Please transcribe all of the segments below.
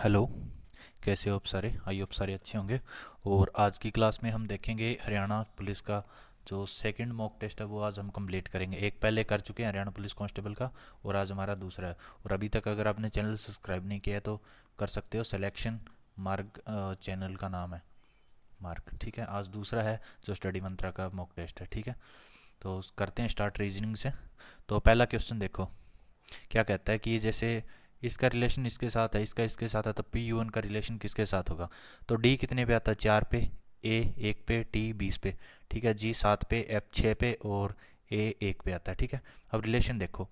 Hello. कैसे हो आप सारे? आई होप सारे अच्छे होंगे। और आज की क्लास में हम देखेंगे हरियाणा पुलिस का जो सेकंड मॉक टेस्ट है वो आज हम कंप्लीट करेंगे। एक पहले कर चुके हैं हरियाणा पुलिस कांस्टेबल का, और आज हमारा दूसरा है। और अभी तक अगर आपने चैनल सब्सक्राइब नहीं किया है तो कर सकते हो। सिलेक्शन मार्ग चैनल का नाम है, मार्ग। ठीक है, आज दूसरा है जो स्टडी मंत्रा का मॉक टेस्ट है। ठीक है, तो करते हैं स्टार्ट रीजनिंग से। तो पहला क्वेश्चन देखो क्या कहता है कि जैसे इसका रिलेशन इसके साथ है, इसका इसके साथ है, तो पी यू एन का रिलेशन किसके साथ होगा? तो डी कितने पे आता है? 4 पे, ए 1 पे, टी 20 पे। ठीक है, जी 7 पे, एफ 6 पे और ए 1 पे आता है। ठीक है, अब रिलेशन देखो,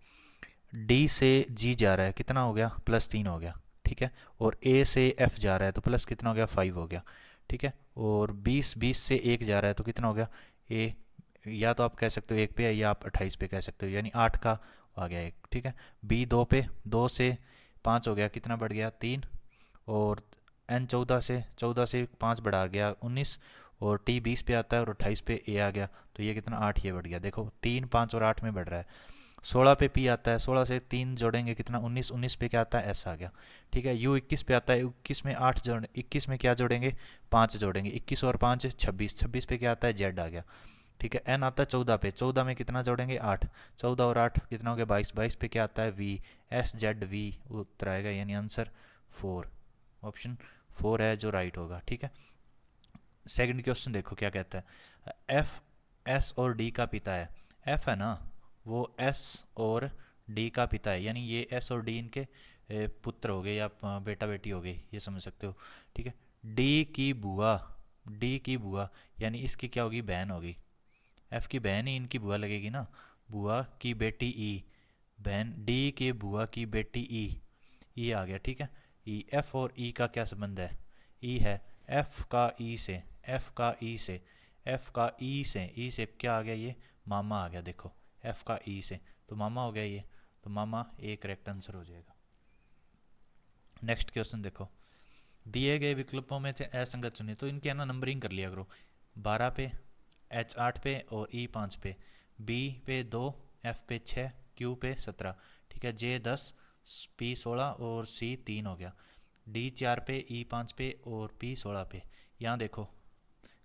डी से जी जा रहा है, कितना हो गया? +3 हो गया। ठीक है, और ए से एफ जा रहा है तो प्लस कितना हो गया? 5 हो गया। ठीक है, और 20 से 1 जा रहा है तो कितना हो गया? ए, या तो आप कह सकते हो 1 पे है, या आप 28 पे कह सकते हो, यानी 8 का आ गया एक। ठीक है, बी 2 पे, 2 से 5 हो गया, कितना बढ़ गया? 3। और एन 14 से 5 बढ़ा गया 19। और टी 20 पे आता है और 28 पे ए आ गया, तो ये कितना? 8 ये बढ़ गया। देखो 3 5 और 8 में बढ़ रहा है। 16 पे पी आता है, 16 से 3 जोड़ेंगे कितना? 19। 19 पे क्या आता है? एस आ गया। ठीक है, यू 21 पे आता है, 21 में 8 जोड़, 21 में क्या जोड़ेंगे? 5 जोड़ेंगे, 21 और 5 26। 26 पे क्या आता है? जेड आ गया। ठीक है, एन आता है 14 पे, 14 में कितना जोड़ेंगे? 8। 14 और 8 कितना हो गया? 22। 22 पे क्या आता है? वी, एस जेड वी उत्तर आएगा, यानी आंसर 4। ऑप्शन 4 है जो राइट होगा। ठीक है, सेकंड क्वेश्चन देखो क्या कहता है। एफ एस और डी का पिता है। एफ है ना, वो एस और डी का पिता है, यानी ये एस और डी इनके पुत्र हो गए या बेटा बेटी हो गई, ये समझ सकते हो। ठीक है, डी की बुआ, डी की बुआ यानी इसकी क्या होगी? बहन होगी। एफ की बहन ही इनकी बुआ लगेगी ना। बुआ की बेटी ई, बहन डी के बुआ की बेटी ई, ई आ गया। ठीक है, ई, एफ और ई का क्या संबंध है? ई है एफ का ई से, एफ का ई से, एफ का ई से क्या आ गया? ये मामा आ गया। देखो एफ का ई से तो मामा हो गया ये, तो मामा ए करेक्ट आंसर हो जाएगा। नेक्स्ट क्वेश्चन देखो, दिए गए विकल्पों में से असंगत चुनिए। तो इनके है ना नंबरिंग कर लिया करो। 12 पे, एच 8 पे और ई 5 पे, बी पे 2, एफ पे 6, क्यू पे 17। ठीक है, जे 10, पी 16 और सी 3 हो गया। डी 4 पे, ई 5 पे और पी 16 पे। यहाँ देखो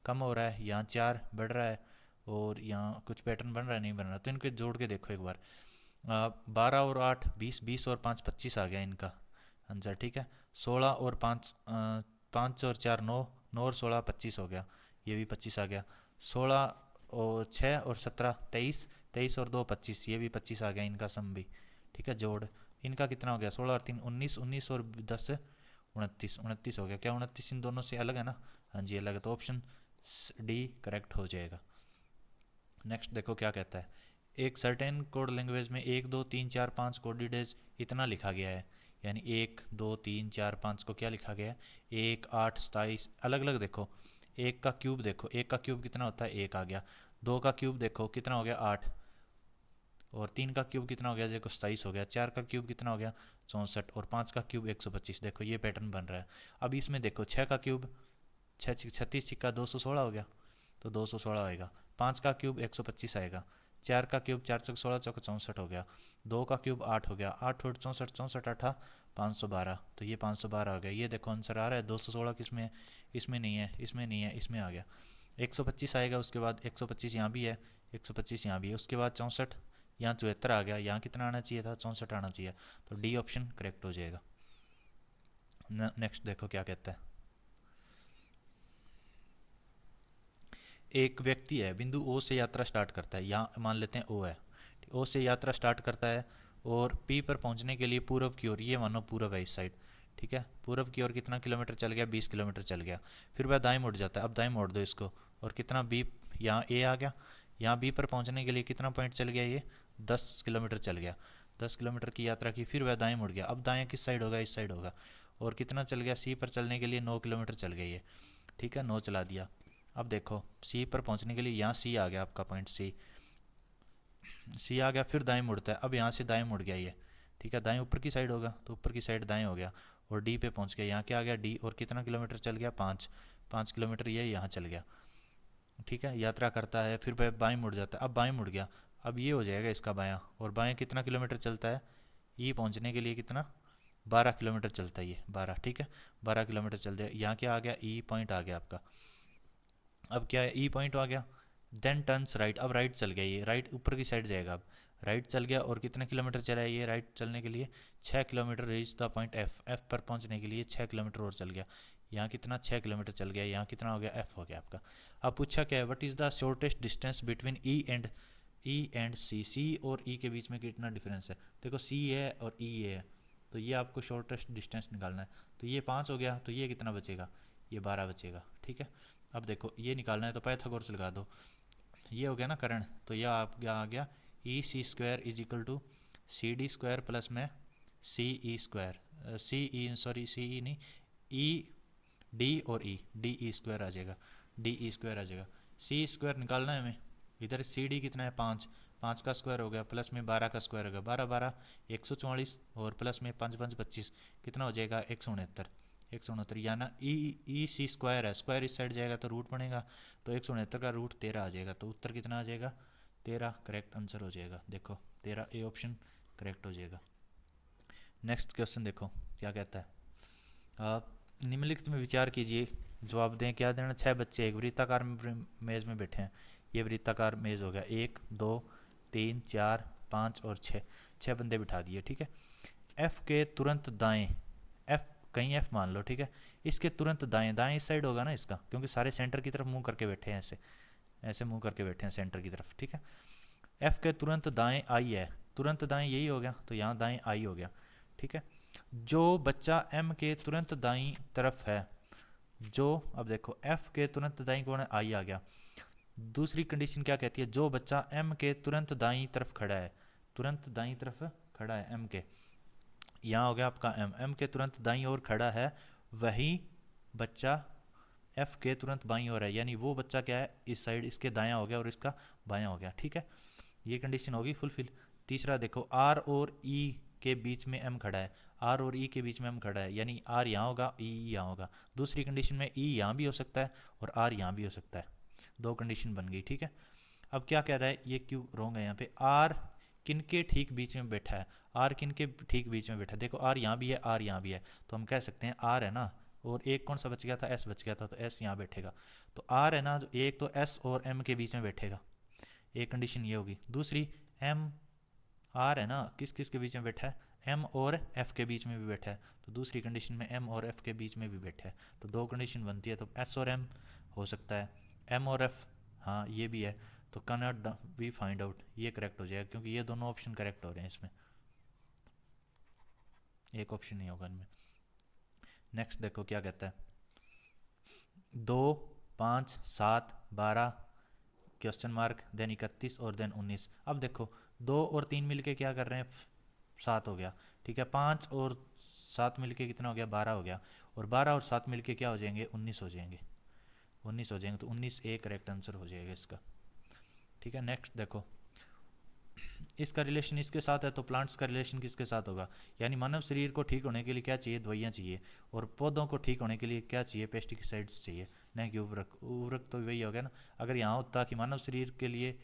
कम हो रहा है, यहाँ 4 बढ़ रहा है, और यहाँ कुछ पैटर्न बन रहा है, नहीं बन रहा, तो इनके जोड़ के देखो एक बार। 12 और 8 20, 20 और 5 25 आ गया इनका आंसर। ठीक है, 16 और 5 5 और 4 9, 9 और 16 25 हो गया, ये भी 25 आ गया। 16 और 6 और 17 23, 23 और 2 25, ये भी 25 आ गया इनका सम भी। ठीक है, जोड़ इनका कितना हो गया? 16 और 3 19, 19 और 10 29, 29 हो गया। क्या 29 इन दोनों से अलग है ना? हाँ जी अलग है, तो ऑप्शन डी करेक्ट हो जाएगा। नेक्स्ट देखो क्या कहता है। एक सर्टेन कोड लैंग्वेज में 1 2 3 4 5 कोडिडेज इतना लिखा गया है, यानी 1 2 3 4 5 को क्या लिखा गया है? 1 8 27 अलग अलग देखो। एक का क्यूब देखो, एक का क्यूब कितना होता है? 1 आ गया। 2 का क्यूब देखो कितना हो गया? 8। और 3 का क्यूब कितना हो गया? देखो 27 हो गया। 4 का क्यूब कितना हो गया? 64। और 5 का क्यूब 125। देखो ये पैटर्न बन रहा है। अब इसमें देखो 6 का क्यूब, 36 छिक्का 216 हो गया, तो 216 आएगा। 5 का क्यूब 125 आएगा। 4 का क्यूब 4 चौक 16 चौक 64 हो गया। 2 का क्यूब 8 हो गया। 8 और 64 64 8 512, तो ये 512 हो गया। ये देखो आंसर आ रहा है। 216 किस में है? इसमें नहीं है, इसमें नहीं है, इसमें आ गया। 125 आएगा, उसके बाद 125 यहाँ भी है, 125 यहाँ भी है, उसके बाद 64, यहाँ 74 आ गया। यहाँ कितना आना चाहिए था? 64 आना चाहिए, तो डी ऑप्शन करेक्ट हो जाएगा। नेक्स्ट देखो क्या कहता है। एक व्यक्ति है, बिंदु ओ से यात्रा स्टार्ट करता है, यहाँ मान लेते हैं ओ है। ओ से यात्रा स्टार्ट करता है और पी पर पहुंचने के लिए पूर्व की ओर, ये मानो पूर्व है इस साइड। ठीक है, पूर्व की ओर कितना किलोमीटर चल गया? 20 किलोमीटर चल गया। फिर वह दाएं मुड़ जाता है, अब दाएं मोड़ दो इसको, और कितना? बी, यहाँ ए आ गया। यहाँ बी पर पहुंचने के लिए कितना पॉइंट चल गया? ये 10 किलोमीटर चल गया। 10 किलोमीटर की यात्रा की, फिर वह दाएं मुड़ गया। अब दाएं किस साइड होगा? इस साइड होगा। और कितना चल गया? सी पर चलने के लिए 9 किलोमीटर चल गया ये। ठीक है, 9 चला दिया। अब देखो सी पर पहुंचने के लिए यहाँ सी आ गया, आपका पॉइंट सी, सी आ गया, फिर दाएं मुड़ता है। अब यहाँ से दाएं मुड़ गया ये। ठीक है, दाएं ऊपर की साइड होगा, तो ऊपर की साइड दाएं हो गया। और डी पे पहुंच गया, यहाँ क्या आ गया? डी, और कितना किलोमीटर चल गया? 5। 5 किलोमीटर ये यहाँ चल गया। ठीक है, यात्रा करता है, फिर वह बाएं मुड़ जाता है, अब बाएं मुड़ गया। अब ये हो जाएगा इसका बायां, और बाएं कितना किलोमीटर चलता है? ई पहुंचने के लिए कितना? किलोमीटर चलता है ये 12, ठीक है 12 किलोमीटर चलते हैं। यहाँ क्या आ गया, ई पॉइंट आ गया आपका। अब क्या है, ई पॉइंट आ गया, देन टर्न्स राइट, अब राइट चल गया, ये राइट ऊपर की साइड जाएगा। अब राइट चल गया और कितने किलोमीटर चला है ये राइट चलने के लिए, 6 kilometre. Reach the point F, F पर पहुंचने के लिए 6 किलोमीटर और चल गया। यहाँ कितना, 6 किलोमीटर चल गया, यहाँ कितना हो गया, एफ हो गया आपका। अब पूछा क्या है, what is the shortest distance between E and C, C और ई के बीच में कितना डिफरेंस है। देखो सी है और ई है, तो ये आपको शॉर्टेस्ट डिस्टेंस निकालना है। तो ये 5 हो गया, तो ये कितना बचेगा, ये 12 बचेगा, ठीक है। अब देखो ये निकालना है तो पाइथागोरस लगा दो, ये हो गया ना करण, तो यह आप क्या आ गया, E C square is equal to C D square plus में सी ई स्क्वायर, सी ई सॉरी सी ई नहीं, ई डी और ई, डी ई स्क्वायर आ जाएगा, डी ई स्क्वायर आ जाएगा। सी स्क्वायर निकालना है हमें, इधर सी डी कितना है 5, 5 का स्क्वायर हो गया प्लस में 12 का स्क्वायर होगा, 12 12 144 और प्लस में 5 5 25 कितना हो जाएगा 169, 169 या ना ई सी स्क्वायर है, स्क्वायर इस साइड जाएगा तो रूट बनेगा, तो 169 का रूट 13 आ जाएगा, तो उत्तर कितना आ जाएगा 13, करेक्ट आंसर हो जाएगा। देखो 13 ए ऑप्शन करेक्ट हो जाएगा। नेक्स्ट क्वेश्चन देखो क्या कहता है, आप निम्नलिखित में विचार कीजिए, जवाब दें। क्या देना, 6 बच्चे एक वृत्ताकार मेज में बैठे हैं, ये वृत्ताकार मेज हो गया, 1 2 3 4 5 और 6, 6 बंदे बिठा दिए, ठीक है। एफ के तुरंत दाएं, एफ कहीं एफ मान लो, ठीक है, इसके तुरंत दाएं, दाएं इस साइड होगा ना इसका, क्योंकि सारे सेंटर की तरफ मुंह करके बैठे हैं, ऐसे ऐसे मुंह करके बैठे हैं सेंटर की तरफ, ठीक है। एफ के तुरंत दाएं आई है, तुरंत दाएं यही हो गया, तो यहाँ दाएं आई हो गया, ठीक है। जो बच्चा एम के तुरंत दाईं तरफ है, जो, अब देखो एफ के तुरंत दाईं कौन है, आई आ गया। दूसरी कंडीशन क्या कहती है, जो बच्चा एम के तुरंत दाईं तरफ खड़ा है, तुरंत दाईं तरफ खड़ा है एम के, यहाँ हो गया आपका एम, एम के तुरंत दाईं ओर खड़ा है, वही बच्चा एफ के तुरंत बाईं ओर है, यानी वो बच्चा क्या है इस साइड इसके दायां हो गया और इसका बायां हो गया, ठीक है। ये कंडीशन होगी फुलफिल। तीसरा देखो, आर और ई के बीच में एम खड़ा है, आर और ई के बीच में एम खड़ा है, यानी आर यहाँ होगा, ई यहाँ होगा। दूसरी कंडीशन में ई यहाँ भी हो सकता है और आर यहाँ भी हो सकता है, दो कंडीशन बन गई, ठीक है। अब क्या कह रहा है, ये क्यों रॉन्ग है यहाँ पे, आर किनके ठीक बीच में बैठा है, आर किनके ठीक बीच में बैठा है, देखो आर यहाँ भी है, आर यहाँ भी है, तो हम कह सकते हैं आर है ना, और एक कौन सा बच गया था, एस बच गया था, तो एस यहाँ बैठेगा, तो आर है ना, जो एक तो एस और एम के बीच में बैठेगा, एक कंडीशन ये होगी। दूसरी एम, आर है ना किस किस के बीच में बैठा है, एम और एफ के बीच में भी बैठा है, तो दूसरी कंडीशन में एम और एफ के बीच में भी बैठा है, तो दो कंडीशन बनती है, तो एस और एम हो सकता है, एम और एफ हाँ ये भी है, तो can not be find out, ये करेक्ट हो जाएगा, क्योंकि ये दोनों ऑप्शन करेक्ट हो रहे हैं इसमें, एक ऑप्शन नहीं होगा इनमें। नेक्स्ट देखो क्या कहता है, 2 5 7 12 क्वेश्चन मार्क देन 31 और देन 19। अब देखो 2 और 3 मिलके क्या कर रहे हैं, 7 हो गया, ठीक है। 5 और 7 मिलके कितना हो गया, 12 हो गया, और 12 और 7 मिलके क्या हो जाएंगे, 19 हो जाएंगे, 19 हो जाएंगे, तो 19 ए करेक्ट आंसर हो जाएगा इसका, ठीक है। नेक्स्ट देखो, इसका रिलेशन इसके साथ है, तो प्लांट्स का रिलेशन किसके साथ होगा, यानी मानव शरीर को ठीक होने के लिए क्या चाहिए, दवाइयाँ चाहिए, और पौधों को ठीक होने के लिए क्या चाहिए, पेस्टिसाइड्स चाहिए, नहीं कि उर्वरक, उर्वरक तो वही हो गया ना। अगर यहाँ होता कि मानव शरीर के लिए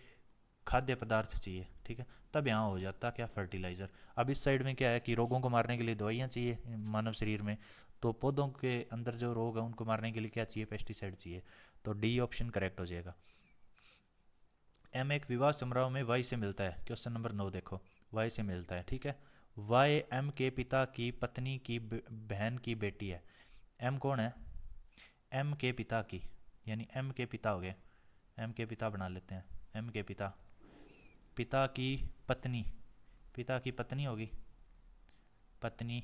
खाद्य पदार्थ चाहिए, ठीक है, तब यहाँ हो जाता क्या, फर्टिलाइज़र। अब इस साइड में क्या है कि रोगों को मारने के लिए दवाइयाँ चाहिए मानव शरीर में, तो पौधों के अंदर जो रोग है उनको मारने के लिए क्या चाहिए, पेस्टिसाइड चाहिए, तो डी ऑप्शन करेक्ट हो जाएगा। एम एक विवाह समारोह में वाई से मिलता है, क्वेश्चन नंबर 9 देखो, वाई से मिलता है, ठीक है। वाई एम के पिता की पत्नी की बहन की बेटी है, एम कौन है, एम के पिता की, यानी एम के पिता हो गए, एम के पिता बना लेते हैं, एम के पिता, पिता की पत्नी, पिता की पत्नी होगी, पत्नी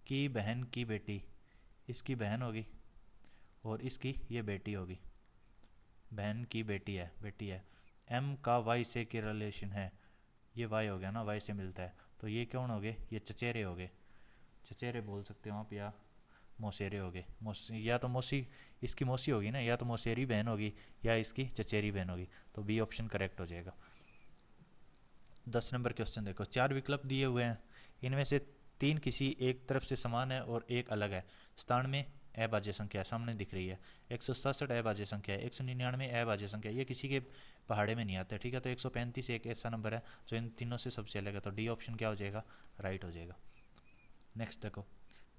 की बहन की बेटी, इसकी बहन होगी और इसकी ये बेटी होगी, बहन की बेटी है, बेटी है। एम का वाई से की रिलेशन है, ये वाई हो गया ना, वाई से मिलता है, तो ये कौन हो गए, ये चचेरे हो गए, चचेरे बोल सकते हो आप, या मौसेरे हो गए, या तो मौसी, इसकी मौसी होगी ना, या तो मौसेरी बहन होगी या इसकी चचेरी बहन होगी, तो बी ऑप्शन करेक्ट हो जाएगा। 10 नंबर क्वेश्चन देखो, 4 विकल्प दिए हुए हैं, इनमें से 3 किसी एक तरफ से समान है और एक अलग है। स्थान में अभाज्य संख्या सामने दिख रही है, 167 अभाज्य संख्या है, 199 अभाज्य संख्या, ये किसी के पहाड़े में नहीं आते, ठीक है। तो 135 एक ऐसा नंबर है जो इन तीनों से सबसे अलग है, तो डी ऑप्शन क्या हो जाएगा, राइट हो जाएगा। नेक्स्ट देखो,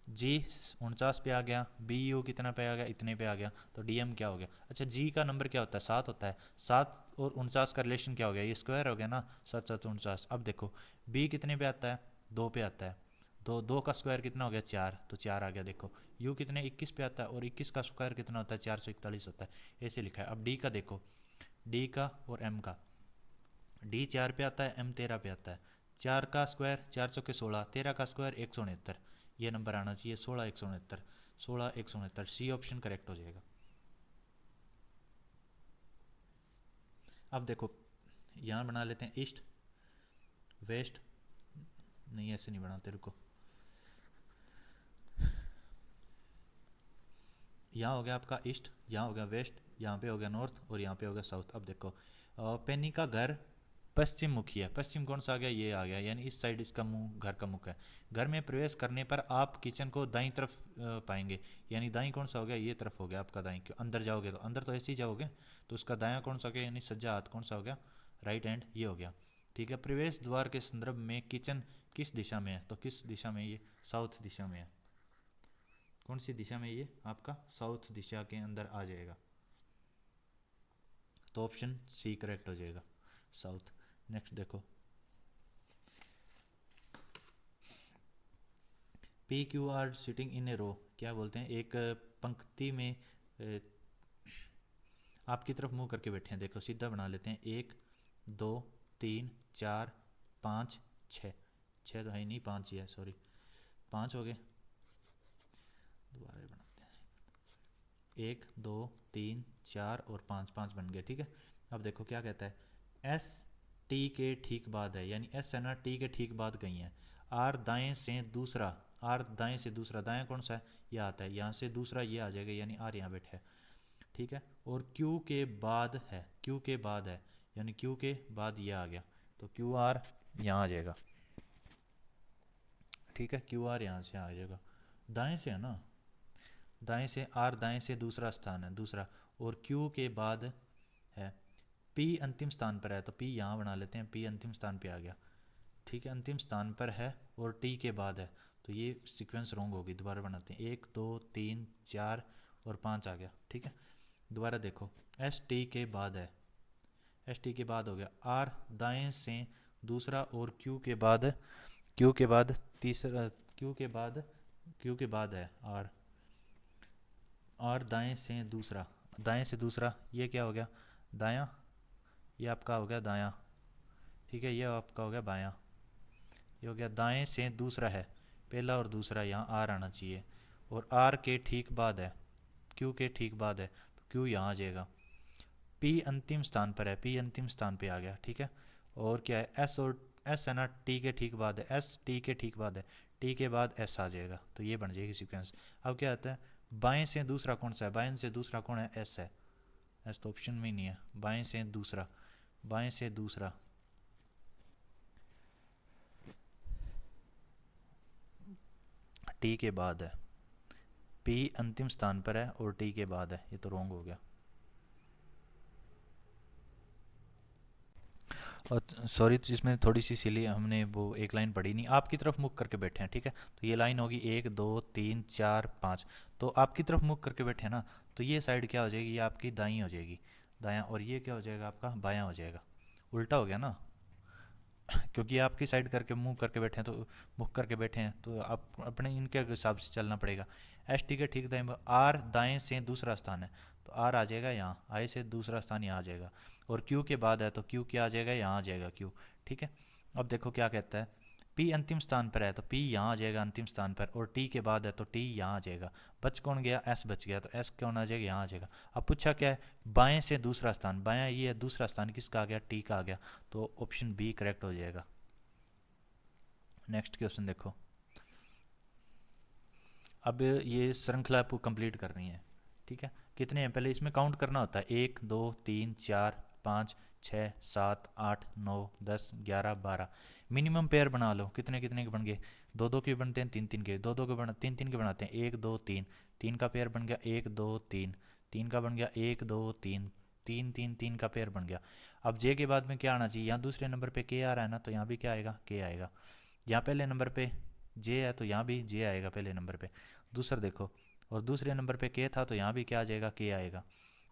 जी 49 पे आ गया, बी यू कितना पे आ गया, इतने पे आ गया, तो डी एम क्या हो गया। अच्छा जी का नंबर क्या होता है, 7 होता है, 7 और 49 का रिलेशन क्या हो गया, ये स्क्वायर हो गया ना, 7 7 49। अब देखो बी कितने पे आता है, 2 पे आता है, तो 2 का स्क्वायर कितना हो गया, 4, तो 4 आ गया। देखो यू कितने 21 पे आता है, और 21 का स्क्वायर कितना होता है, 441 होता है, ऐसे लिखा है। अब डी का देखो, डी का और एम का, डी 4 पे आता है, एम 13 पे आता है। 4 का स्क्वायर 4 चौके 16, 13 का स्क्वायर 169, ये नंबर आना चाहिए 16 169, 16 169, सी ऑप्शन करेक्ट हो जाएगा। अब देखो यहाँ बना लेते हैं ईस्ट वेस्ट, नहीं ऐसे नहीं बनाते, रुको, यहाँ हो गया आपका ईस्ट, यहाँ हो गया वेस्ट, यहाँ पे हो गया नॉर्थ, और यहाँ पे हो गया साउथ। अब देखो पेनी का घर पश्चिम मुखी है, पश्चिम कौन सा आ गया, ये आ गया, यानी इस साइड इसका मुंह, घर का मुख है। घर में प्रवेश करने पर आप किचन को दाईं तरफ पाएंगे, यानी दाईं कौन सा हो गया, ये तरफ हो गया आपका दाईं। अंदर जाओगे तो अंदर तो ऐसे ही जाओगे, तो उसका दायां कौन सा हो गया, यानी सज्जा हाथ कौन सा हो गया, राइट हैंड, ये हो गया। ठीक है, प्रवेश द्वार के संदर्भ में किचन किस दिशा में है, तो किस दिशा में, ये साउथ दिशा में है। कौन सी दिशा में, ये आपका साउथ दिशा के अंदर आ जाएगा, तो ऑप्शन सी करेक्ट हो जाएगा, साउथ। नेक्स्ट देखो, P Q R sitting in a row, क्या बोलते हैं, एक पंक्ति में आपकी तरफ मुंह करके बैठे हैं। देखो सीधा बना लेते हैं, 1 2 3 4 5 6, 6 तो है ही नहीं, 5 ही है, सॉरी 5 हो गए, दोबारा बनाते हैं, 1 2 3 4 और 5, 5 बन गए। ठीक है, अब देखो क्या कहता है, एस टी के ठीक बाद है, यानी एस है ना, टी के ठीक बाद गई है। आर दाएं से दूसरा, आर दाएं से दूसरा, दाएं कौन सा है, ये आता है, यहाँ से दूसरा ये आ जाएगा, यानी आर यहाँ बैठे है। ठीक है, और क्यू के बाद है, क्यू के बाद है, यानी क्यू के बाद ये आ गया, तो क्यू आर यहाँ आ जाएगा। ठीक है, क्यू आर यहाँ से आ जाएगा, दाएं से है ना, दाएं से, आर दाएं से दूसरा स्थान है, दूसरा, और क्यू के बाद है, पी अंतिम स्थान पर है, तो पी यहाँ बना लेते हैं, पी अंतिम स्थान पे आ गया। ठीक है, अंतिम स्थान पर है और टी के बाद है, तो ये सीक्वेंस रॉन्ग होगी, दोबारा बनाते हैं, 1 2 3 4 और 5 आ गया। ठीक है, दोबारा देखो, एस टी के बाद है, एस टी के बाद हो गया, आर दाएं से दूसरा, और क्यू के बाद, क्यू के बाद तीसरा, क्यू के बाद, क्यू के बाद है आर, और दाएं से दूसरा, दाएं से दूसरा, ये क्या हो गया, दायां, ये आपका हो गया दायां। ठीक है, ये आपका हो गया बायां, ये हो गया दाएं से दूसरा है, पहला और दूसरा, यहाँ आर आना चाहिए, और आर के ठीक बाद है, क्यू के ठीक बाद है, तो क्यू यहाँ आ जाएगा। पी अंतिम स्थान पर है, पी अंतिम स्थान पे आ गया। ठीक है, और क्या है, एस, और एस है ना, टी के ठीक बाद है, एस टी के ठीक बाद है, टी के बाद एस आ जाएगा, तो ये बन जाएगी सीक्वेंस। अब क्या आता है, बाएं से दूसरा कौन सा है, बाएं से दूसरा कौन है, एस है, एस तो ऑप्शन में ही नहीं है, बाएं से दूसरा, बाएं से दूसरा, टी के बाद है, पी अंतिम स्थान पर है और टी के बाद है, ये तो रॉन्ग हो गया। और सॉरी, तो इसमें थोड़ी सी सिली, हमने वो एक लाइन पढ़ी नहीं, आपकी तरफ मुख करके बैठे हैं। ठीक है, तो ये लाइन होगी 1 2 3 4 5, तो आपकी तरफ मुख करके बैठे हैं ना, तो ये साइड क्या हो जाएगी, ये आपकी दाई हो जाएगी, दायां, और ये क्या हो जाएगा आपका बायां हो जाएगा, उल्टा हो गया ना, क्योंकि आपकी साइड करके मुंह करके बैठे हैं, तो मुख करके बैठे हैं, तो आप अपने इनके हिसाब से चलना पड़ेगा। एस टी के ठीक दाएं, आर दाएं से दूसरा स्थान है, तो आर आ जाएगा यहाँ, आई से दूसरा स्थान यहाँ आ जाएगा, और क्यू के बाद है, तो क्यू क्या आ जाएगा, यहाँ आ जाएगा क्यू। ठीक है, अब देखो क्या कहता है, पी अंतिम स्थान पर है, तो पी यहाँ आ जाएगा अंतिम स्थान पर, और टी के बाद है, तो टी यहाँ आ जाएगा। बच कौन गया, एस बच गया, तो एस कौन आ जाएगा, यहाँ आ जाएगा। अब पूछा क्या है, बाएं से दूसरा स्थान, बायां ये है, दूसरा स्थान किसका आ गया, टी का आ गया, तो ऑप्शन बी करेक्ट हो जाएगा। नेक्स्ट क्वेश्चन देखो, अब ये श्रृंखला आपको कंप्लीट करनी है। ठीक है, कितने हैं पहले इसमें काउंट करना होता है, 1 2 3 4 5 6 7 8 9 10 11 12, मिनिमम पेयर बना लो, कितने कितने के बन गए, 2 2 के बनते हैं, 3 3 के, 2 2 के बना, 3 3 के बनाते हैं, 1 2 3, 3 का पेयर बन गया, 1 2 3, 3 का बन गया, 1 2 3, 3 3 3 का पेयर बन गया। अब जे के बाद में क्या आना चाहिए, यहाँ दूसरे नंबर पे के आ रहा है ना, तो यहाँ भी क्या आएगा, के आएगा। यहाँ पहले नंबर पे जे है तो यहाँ भी जे आएगा पहले नंबर पे। दूसरा देखो, और दूसरे नंबर पे के था तो यहाँ भी क्या आ जाएगा, के आएगा।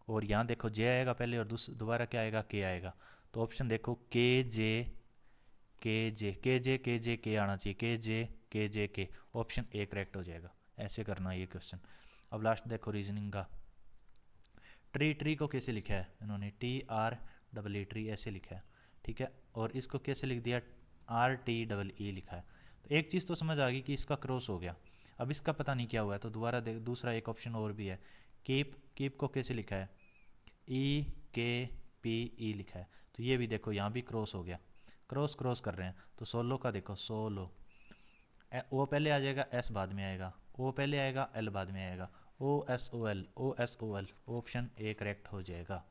और यहाँ देखो जे आएगा पहले और दोबारा क्या आएगा, के आएगा। तो ऑप्शन देखो के जे के जे के जे के जे के आना चाहिए, के जे के जे के। ऑप्शन ए करेक्ट हो जाएगा। ऐसे करना है ये क्वेश्चन। अब लास्ट देखो रीजनिंग का। ट्री, ट्री को कैसे लिखा है इन्होंने, T R double E, tree ऐसे लिखा है, ठीक है। और इसको कैसे लिख दिया, आर टी डबल ई लिखा है। तो एक चीज़ तो समझ आ गई कि इसका क्रॉस हो गया। अब इसका पता नहीं क्या हुआ है, तो दोबारा देख, दूसरा एक ऑप्शन और भी है। कीप, कीप को कैसे लिखा है, ई के पी ई लिखा है। तो ये भी देखो यहाँ भी क्रॉस हो गया, क्रॉस क्रॉस कर रहे हैं। तो सोलो का देखो, सोलो, ओ पहले आ जाएगा, एस बाद में आएगा, ओ पहले आएगा, एल बाद में आएगा, O S O L, O S O L. Option A correct हो जाएगा,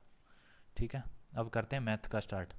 ठीक है। अब करते हैं मैथ का स्टार्ट।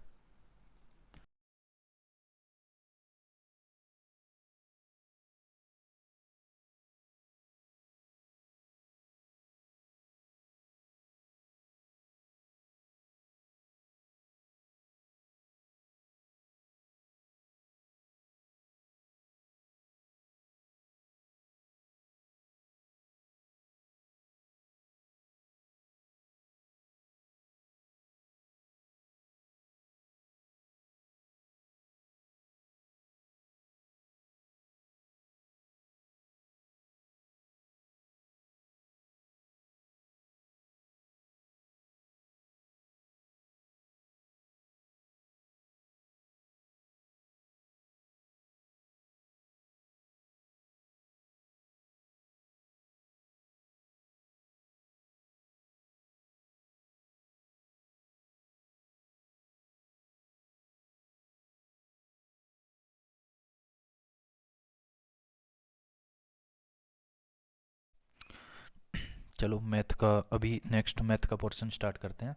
चलो मैथ का अभी नेक्स्ट मैथ का पोर्शन स्टार्ट करते हैं।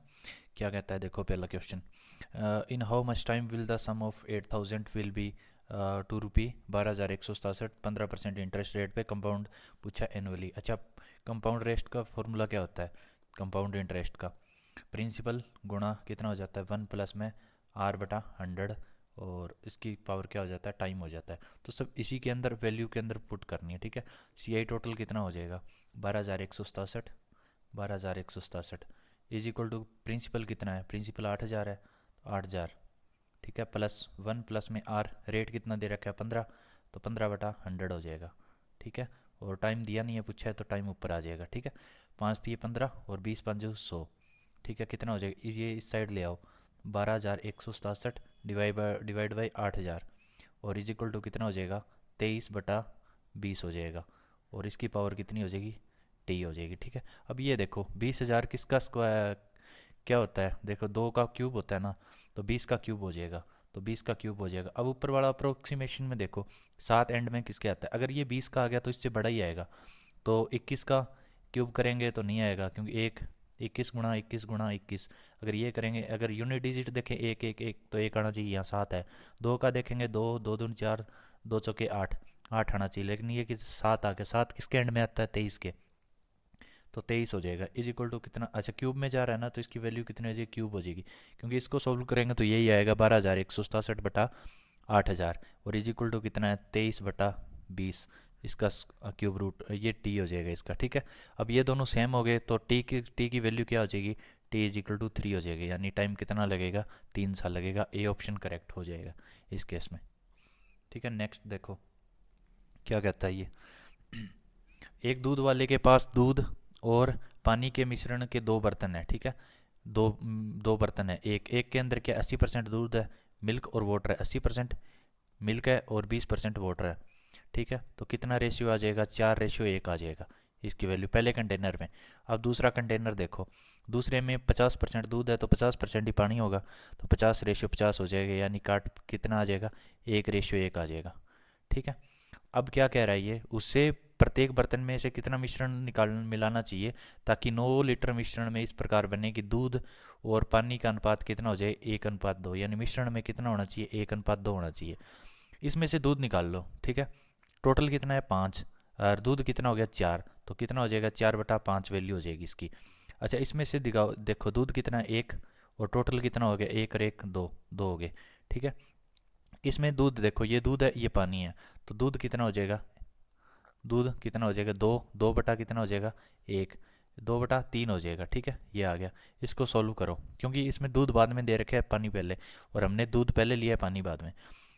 क्या कहता है देखो पहला question, in how much time will the sum of 8000 will be ₹2, 12,167, 15% interest rate पे कंपाउंड पूछा एनुअली। अच्छा, कंपाउंड रेट का फॉर्मूला क्या होता है, कंपाउंड इंटरेस्ट का प्रिंसिपल गुणा कितना हो जाता है, 1 प्लस में R/100, और इसकी पावर क्या हो जाता है, टाइम हो जाता है। तो सब इसी के अंदर वैल्यू के अंदर पुट करनी है, ठीक है। सी आई टोटल कितना हो जाएगा, 12,167, 12,167 इज इक्वल टू प्रिंसिपल कितना है, प्रिंसिपल 8,000 है, तो 8,000, ठीक है, प्लस 1 प्लस में आर, रेट कितना दे रखा है 15, तो 15/100 हो जाएगा, ठीक है। और टाइम दिया नहीं है, पूछा है तो टाइम ऊपर आ जाएगा, ठीक है। 5 दिए 15 और 20 5 100, ठीक है। कितना हो जाएगा, ये इस साइड ले आओ, 12,167 डिवाइड बाई 8,000, और इज इक्वल टू कितना हो जाएगा, 23/20 हो जाएगा। और इसकी पावर कितनी हो जाएगी, टी हो जाएगी, ठीक है। अब ये देखो 20,000 किसका स्क्वायर क्या होता है, देखो 2 का क्यूब होता है ना, तो 20 का क्यूब हो जाएगा, तो 20 का क्यूब हो जाएगा। अब ऊपर वाला अप्रोक्सीमेशन में देखो 7 एंड में किसके आता है, अगर ये 20 का आ गया तो इससे बड़ा ही आएगा। तो 21 का क्यूब करेंगे तो नहीं आएगा, क्योंकि एक 21 × 21 × 21, अगर ये करेंगे, अगर यूनिट डिजिट देखें एक एक एक, तो एक आना चाहिए, यहाँ 7 है। 2 का देखेंगे 2, 2 दूनी 4, 2 चौके 8, 8 आना चाहिए, लेकिन ये कि 7 आ गया, 7 किसके एंड में आता है, 23 के, तो 23 हो जाएगा। इज इक्वल टू कितना, अच्छा क्यूब में जा रहा है ना, तो इसकी वैल्यू कितनी हो जाएगी, क्यूब हो जाएगी, क्योंकि इसको सोल्व करेंगे तो यही आएगा 12,167/8,000, और इज इक्वल टू कितना है, 23/20, इसका क्यूब रूट, ये टी हो जाएगा इसका, ठीक है। अब ये दोनों सेम हो गए, तो टी की वैल्यू क्या हो जाएगी, टी इज इक्वल टू 3 हो जाएगी, यानी टाइम कितना लगेगा, 3 साल लगेगा। ए ऑप्शन करेक्ट हो जाएगा इस केस में, ठीक है। नेक्स्ट देखो क्या कहता है ये, एक दूध वाले के पास दूध और पानी के मिश्रण के 2 बर्तन है, ठीक है। दो बर्तन है, एक एक के अंदर क्या 80% दूध है, मिल्क और वाटर है, 80% मिल्क है और 20% वाटर है, ठीक है। तो कितना रेशियो आ जाएगा, 4:1 आ जाएगा इसकी वैल्यू पहले कंटेनर में। अब दूसरा कंटेनर देखो, दूसरे में 50% दूध है तो 50% ही पानी होगा, तो 50:50 हो जाएगा, यानी काट कितना आ जाएगा, 1:1 आ जाएगा, ठीक है। अब क्या कह रहा है ये, उससे प्रत्येक बर्तन में से कितना मिश्रण निकाल मिलाना चाहिए, ताकि 9 लीटर मिश्रण में इस प्रकार बने कि दूध और पानी का अनुपात कितना हो जाए, 1:2, यानी मिश्रण में कितना होना चाहिए, 1:2 होना चाहिए। इसमें से दूध निकाल लो, ठीक है। टोटल कितना है 5, और दूध कितना हो गया 4, तो कितना हो जाएगा, 4/5 वैल्यू हो जाएगी इसकी। अच्छा, इसमें से दिखाओ, देखो दूध कितना है 1, और टोटल कितना हो गया, 1 और 1 2, 2 हो गए, ठीक है। इसमें दूध देखो, ये दूध है ये पानी है, तो दूध कितना हो जाएगा, दूध कितना हो जाएगा, दो, दो बटा कितना हो जाएगा, एक, दो बटा तीन हो जाएगा। ठीक है, ये आ गया। इसको सॉल्व करो, क्योंकि इसमें दूध बाद में दे रखे है, पानी पहले, और हमने दूध पहले लिया है, पानी बाद में।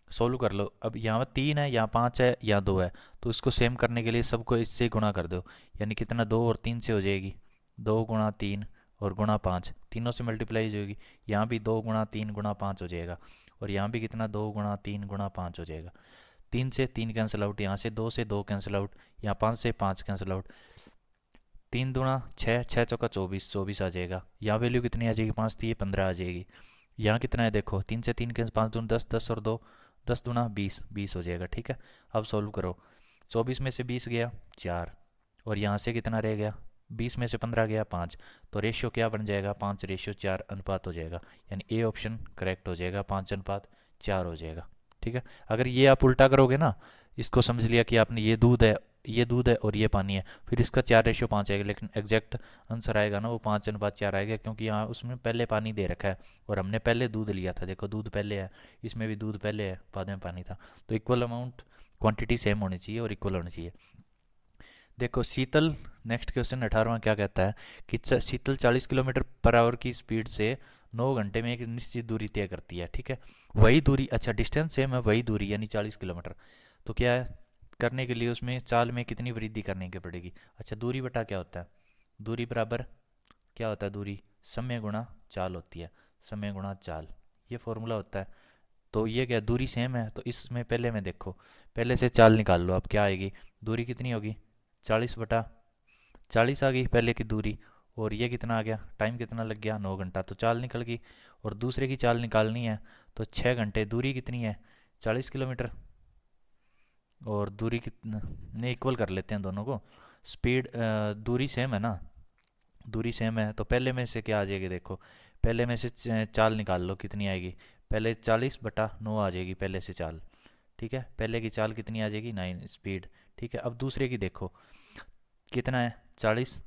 सोल्व कर लो। अब यहाँ तीन है, यहाँ पाँच है, यहाँ दो है, तो इसको सेम करने के लिए सबको इससे गुणा कर दो, यानी कितना, दो और तीन से हो जाएगी, दो गुणा तीन और गुणा पाँच, तीनों से मल्टीप्लाई हो जाएगी। यहाँ भी दो गुणा तीन गुणा पाँच हो जाएगा, और यहाँ भी कितना, दो गुणा तीन गुणा पाँच हो जाएगा। तीन से तीन कैंसिल आउट, यहाँ से दो कैंसिल आउट, यहाँ पाँच से पाँच कैंसिल आउट, तीन दूना छः, छः चौका चौबीस, चौबीस आ जाएगा। यहाँ वैल्यू कितनी आ जाएगी, पाँच थी, ये 15 आ जाएगी। यहाँ कितना है देखो, तीन से तीन कैंसिल, पाँच दून 10, 10 और दो, 10 दूना 20, 20 हो जाएगा। ठीक है, अब सॉल्व करो। 24 में से 20 गया 4, और यहाँ से कितना रह गया, 20 में से 15 गया 5, तो रेशियो क्या बन जाएगा, 5:4 अनुपात हो जाएगा, यानी ए ऑप्शन करेक्ट हो जाएगा, 5:4 हो जाएगा। ठीक है, अगर ये आप उल्टा करोगे ना, इसको समझ लिया कि आपने ये दूध है, ये दूध है और ये पानी है, फिर इसका 4:5 आएगा, लेकिन एग्जैक्ट आंसर आएगा ना वो 5:4 आएगा, क्योंकि यहाँ उसमें पहले पानी दे रखा है और हमने पहले दूध लिया था। देखो दूध पहले है, इसमें भी दूध पहले है, बाद में पानी था, तो इक्वल अमाउंट, क्वांटिटी सेम होनी चाहिए और इक्वल होनी चाहिए। देखो शीतल, नेक्स्ट क्वेश्चन 18वां क्या कहता है कि शीतल 40 किलोमीटर पर आवर की स्पीड से 9 घंटे में एक निश्चित दूरी तय करती है। ठीक है, वही दूरी, अच्छा डिस्टेंस सेम है, वही दूरी यानी 40 किलोमीटर, तो क्या है करने के लिए उसमें चाल में कितनी वृद्धि करने की पड़ेगी। अच्छा दूरी बटा क्या होता है, दूरी बराबर क्या होता है, दूरी समय गुणा चाल होती है, समय गुणा चाल, ये फॉर्मूला होता है। तो ये क्या, दूरी सेम है, तो इसमें पहले में देखो, पहले से चाल निकाल लो, अब क्या आएगी, दूरी कितनी होगी, 40/40 आ गई पहले की दूरी, और ये कितना आ गया, टाइम कितना लग गया, 9 घंटा, तो चाल निकल गई। और दूसरे की चाल निकालनी है, तो 6 घंटे, दूरी कितनी है, 40 किलोमीटर, और दूरी कितना, नहीं इक्वल कर लेते हैं दोनों को, स्पीड दूरी सेम है ना, दूरी सेम है, तो पहले में से क्या आ जाएगी देखो, पहले में से चाल निकाल लो कितनी आएगी, पहले 40/9 आ जाएगी पहले से चाल। ठीक है, पहले की चाल कितनी आ जाएगी, 9 स्पीड। ठीक है, अब दूसरे की देखो कितना है, 40,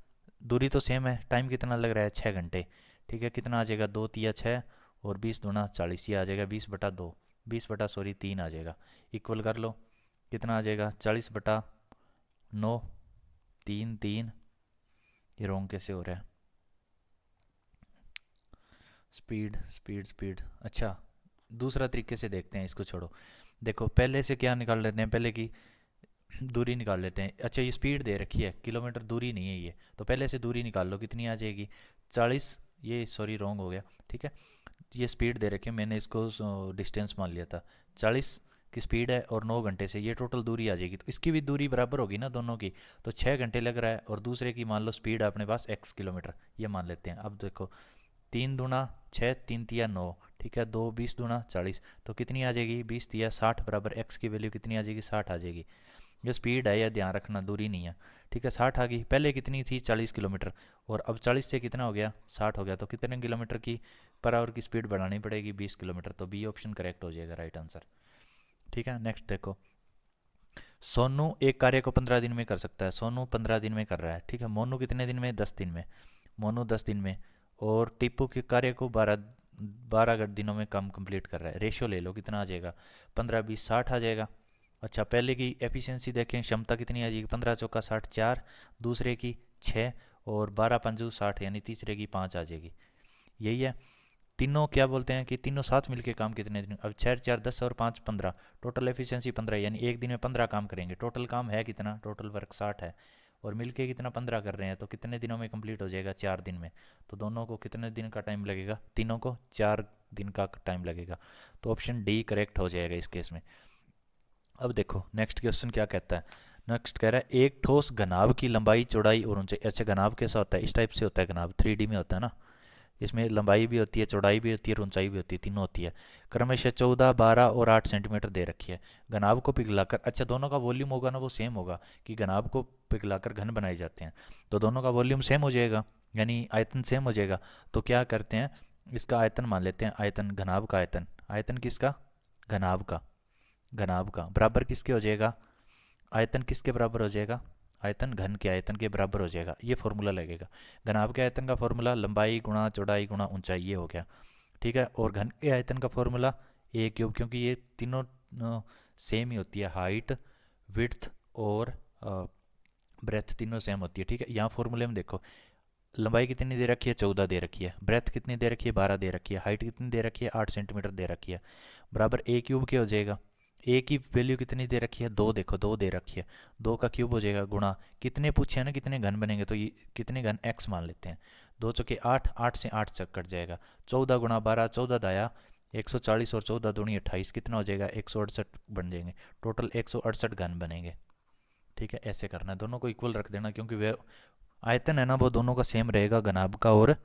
दूरी तो सेम है, टाइम कितना लग रहा है, 6 घंटे। ठीक है, कितना आ जाएगा, 2×3 = 6 और 20×40, ये आ जाएगा 20/2, 20/3 आ जाएगा। इक्वल कर लो, कितना आ जाएगा, 40/9, 3 3, ये रॉन्ग कैसे हो रहा है, स्पीड स्पीड स्पीड, अच्छा दूसरा तरीके से देखते हैं, इसको छोड़ो। देखो पहले से क्या निकाल लेते हैं, पहले की दूरी निकाल लेते हैं। अच्छा ये स्पीड दे रखी है, किलोमीटर दूरी नहीं है ये, तो पहले से दूरी निकाल लो कितनी आ जाएगी, 40, ये सॉरी रॉन्ग हो गया। ठीक है, ये स्पीड दे रखी है, मैंने इसको डिस्टेंस मान लिया था, 40 की स्पीड है और 9 घंटे से ये टोटल दूरी आ जाएगी, तो इसकी भी दूरी बराबर होगी ना दोनों की, तो 6 घंटे लग रहा है, और दूसरे की मान लो स्पीड अपने पास x किलोमीटर, ये मान लेते हैं। अब देखो 3×6, 3×3 = 9, ठीक है, 2 20×40, तो कितनी आ जाएगी, 20×60 बराबर x की वैल्यू कितनी आ जाएगी, 60 आ जाएगी। ये स्पीड है, यह ध्यान रखना, दूरी नहीं है। ठीक है, 60 आ गई, पहले कितनी थी, 40 किलोमीटर, और अब 40 से कितना हो गया, 60 हो गया, तो कितने किलोमीटर की पर आवर की स्पीड बढ़ानी पड़ेगी, 20 किलोमीटर, तो बी ऑप्शन करेक्ट हो जाएगा, राइट आंसर। ठीक है, नेक्स्ट देखो, सोनू एक कार्य को 15 दिन में कर सकता है, सोनू 15 दिन में कर रहा है। ठीक है, मोनू कितने दिन में, 10 दिन में, मोनू 10 दिन में, और टीपू के कार्य को 12 दिनों में काम कंप्लीट कर रहा है। रेशियो ले लो कितना आ जाएगा, 15 20 60 आ जाएगा। अच्छा पहले की एफिशिएंसी देखें, क्षमता कितनी आ जाएगी, 15×4 = 60, 4, दूसरे की 6, और 12×5 = 60, यानी तीसरे की 5 आ जाएगी। यही है, तीनों क्या बोलते हैं कि तीनों साथ मिलके काम कितने दिन, अब 6 4 10 और 5 15, टोटल एफिशिएंसी 15, यानी एक दिन में 15 काम करेंगे। टोटल काम है कितना, टोटल वर्क 60 है, और मिलके कितना 15 कर रहे हैं, तो कितने दिनों में कंप्लीट हो जाएगा, 4 दिन में। तो दोनों को कितने दिन का टाइम लगेगा, तीनों को 4 दिन का टाइम लगेगा, तो ऑप्शन डी करेक्ट हो जाएगा इस केस में। अब देखो नेक्स्ट क्वेश्चन क्या कहता है, नेक्स्ट कह रहा है एक ठोस घनाभ की लंबाई चौड़ाई और ऊंचाई। अच्छा घनाभ कैसा होता है, इस टाइप से होता है घनाभ, 3D में होता है ना, इसमें लंबाई भी होती है, चौड़ाई भी होती है और ऊंचाई भी होती है, तीनों होती है। क्रमशः 14 12 और 8 सेंटीमीटर दे रखी है। घनाभ को पिघलाकर, अच्छा दोनों का वॉल्यूम होगा ना वो सेम होगा, कि घनाभ को पिघलाकर घन बनाए जाते हैं, तो दोनों का वॉल्यूम सेम हो जाएगा, यानी आयतन सेम हो जाएगा। तो क्या करते हैं, इसका आयतन मान लेते हैं, आयतन घनाभ का आयतन, आयतन किसका, घनाभ का, घनाभ का बराबर किसके हो जाएगा, आयतन किसके बराबर हो जाएगा, आयतन घन के आयतन के बराबर हो जाएगा, ये फॉर्मूला लगेगा। घनाभ के आयतन का फॉर्मूला लंबाई गुणा चौड़ाई गुणा ऊंचाई, ये हो गया। ठीक है, और घन के आयतन का फॉर्मूला ए क्यूब, क्योंकि ये तीनों सेम ही होती है, हाइट, विड्थ और ब्रेथ तीनों सेम होती है, ठीक है। यहाँ फॉर्मूले में देखो, लंबाई कितनी दे रखी है, 14 दे रखी है, ब्रेथ कितनी दे रखी है, 12 दे रखी है, हाइट कितनी दे रखी है, 8 सेंटीमीटर दे रखी है, बराबर ए क्यूब क्या हो जाएगा, ए की वैल्यू कितनी दे रखी है, 2, देखो 2 दे रखी है, 2 का क्यूब हो जाएगा गुणा, कितने पूछे हैं ना कितने घन बनेंगे, तो ये कितने घन एक्स मान लेते हैं, 2 चौके 8, 8 से 8 चक कट जाएगा, 14 गुणा 12, 14 दाया 140 और 14 दूनी 28, कितना हो जाएगा, 168 बन जाएंगे, टोटल 168 घन बनेंगे, ठीक है। ऐसे करना है, दोनों को इक्वल रख देना, क्योंकि वे आयतन है ना वो दोनों का सेम रहेगा, घनाभ का और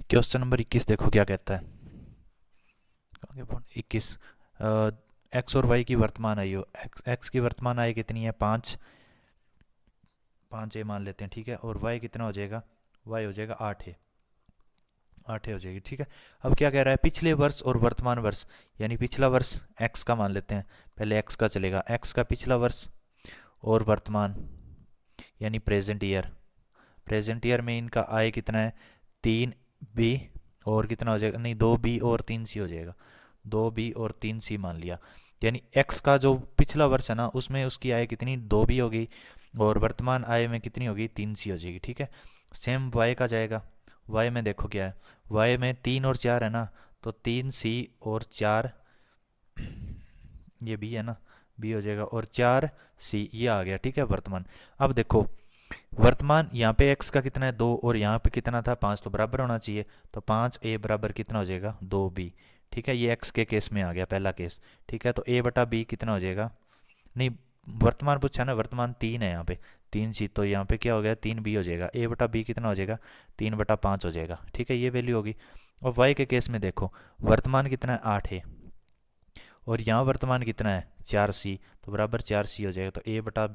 क्वेश्चन नंबर 21 देखो क्या कहता है, 21, एक्स और वाई की वर्तमान आयु, एक्स की वर्तमान आयु कितनी है, 5, 5 ए मान लेते हैं, ठीक है, और वाई कितना हो जाएगा, वाई हो जाएगा 8 ए, 8 ए हो जाएगी, ठीक है। अब क्या कह रहा है, पिछले वर्ष और वर्तमान वर्ष, यानी पिछला वर्ष एक्स का मान लेते हैं, पहले एक्स का चलेगा, एक्स का पिछला वर्ष और वर्तमान यानी प्रेजेंट ईयर, प्रेजेंट ईयर में इनका आय कितना है, 3 बी और कितना हो जाएगा, नहीं 2 बी और 3 सी हो जाएगा, 2 बी और 3 सी मान लिया, यानी एक्स का जो पिछला वर्ष है ना उसमें उसकी आय कितनी, 2 बी होगी, और वर्तमान आय में कितनी होगी, 3 सी हो जाएगी, ठीक है। सेम वाई का जाएगा, वाई में देखो क्या है, वाई में 3 और 4 है ना, तो 3 सी और 4, ये बी है ना, बी हो जाएगा, और 4 सी ये आ गया, ठीक है वर्तमान। अब देखो वर्तमान यहाँ पे x का कितना है, 2, और यहाँ पे कितना था, 5, तो बराबर होना चाहिए, तो 5 ए बराबर कितना हो जाएगा, 2 बी, ठीक है। ये x के केस में आ गया पहला केस, ठीक है, तो a बटा बी कितना हो जाएगा, नहीं वर्तमान पूछा ना, वर्तमान 3 है यहाँ पे, 3 सी, तो यहाँ पे क्या हो गया, 3 बी हो जाएगा, a बटा बी कितना हो जाएगा, 3/5 हो जाएगा, ठीक है, ये वैल्यू होगी। और y के केस में देखो, वर्तमान कितना है, 8 है, और यहाँ वर्तमान कितना है, 4 सी, तो बराबर 4 सी हो जाएगा, तो a बटा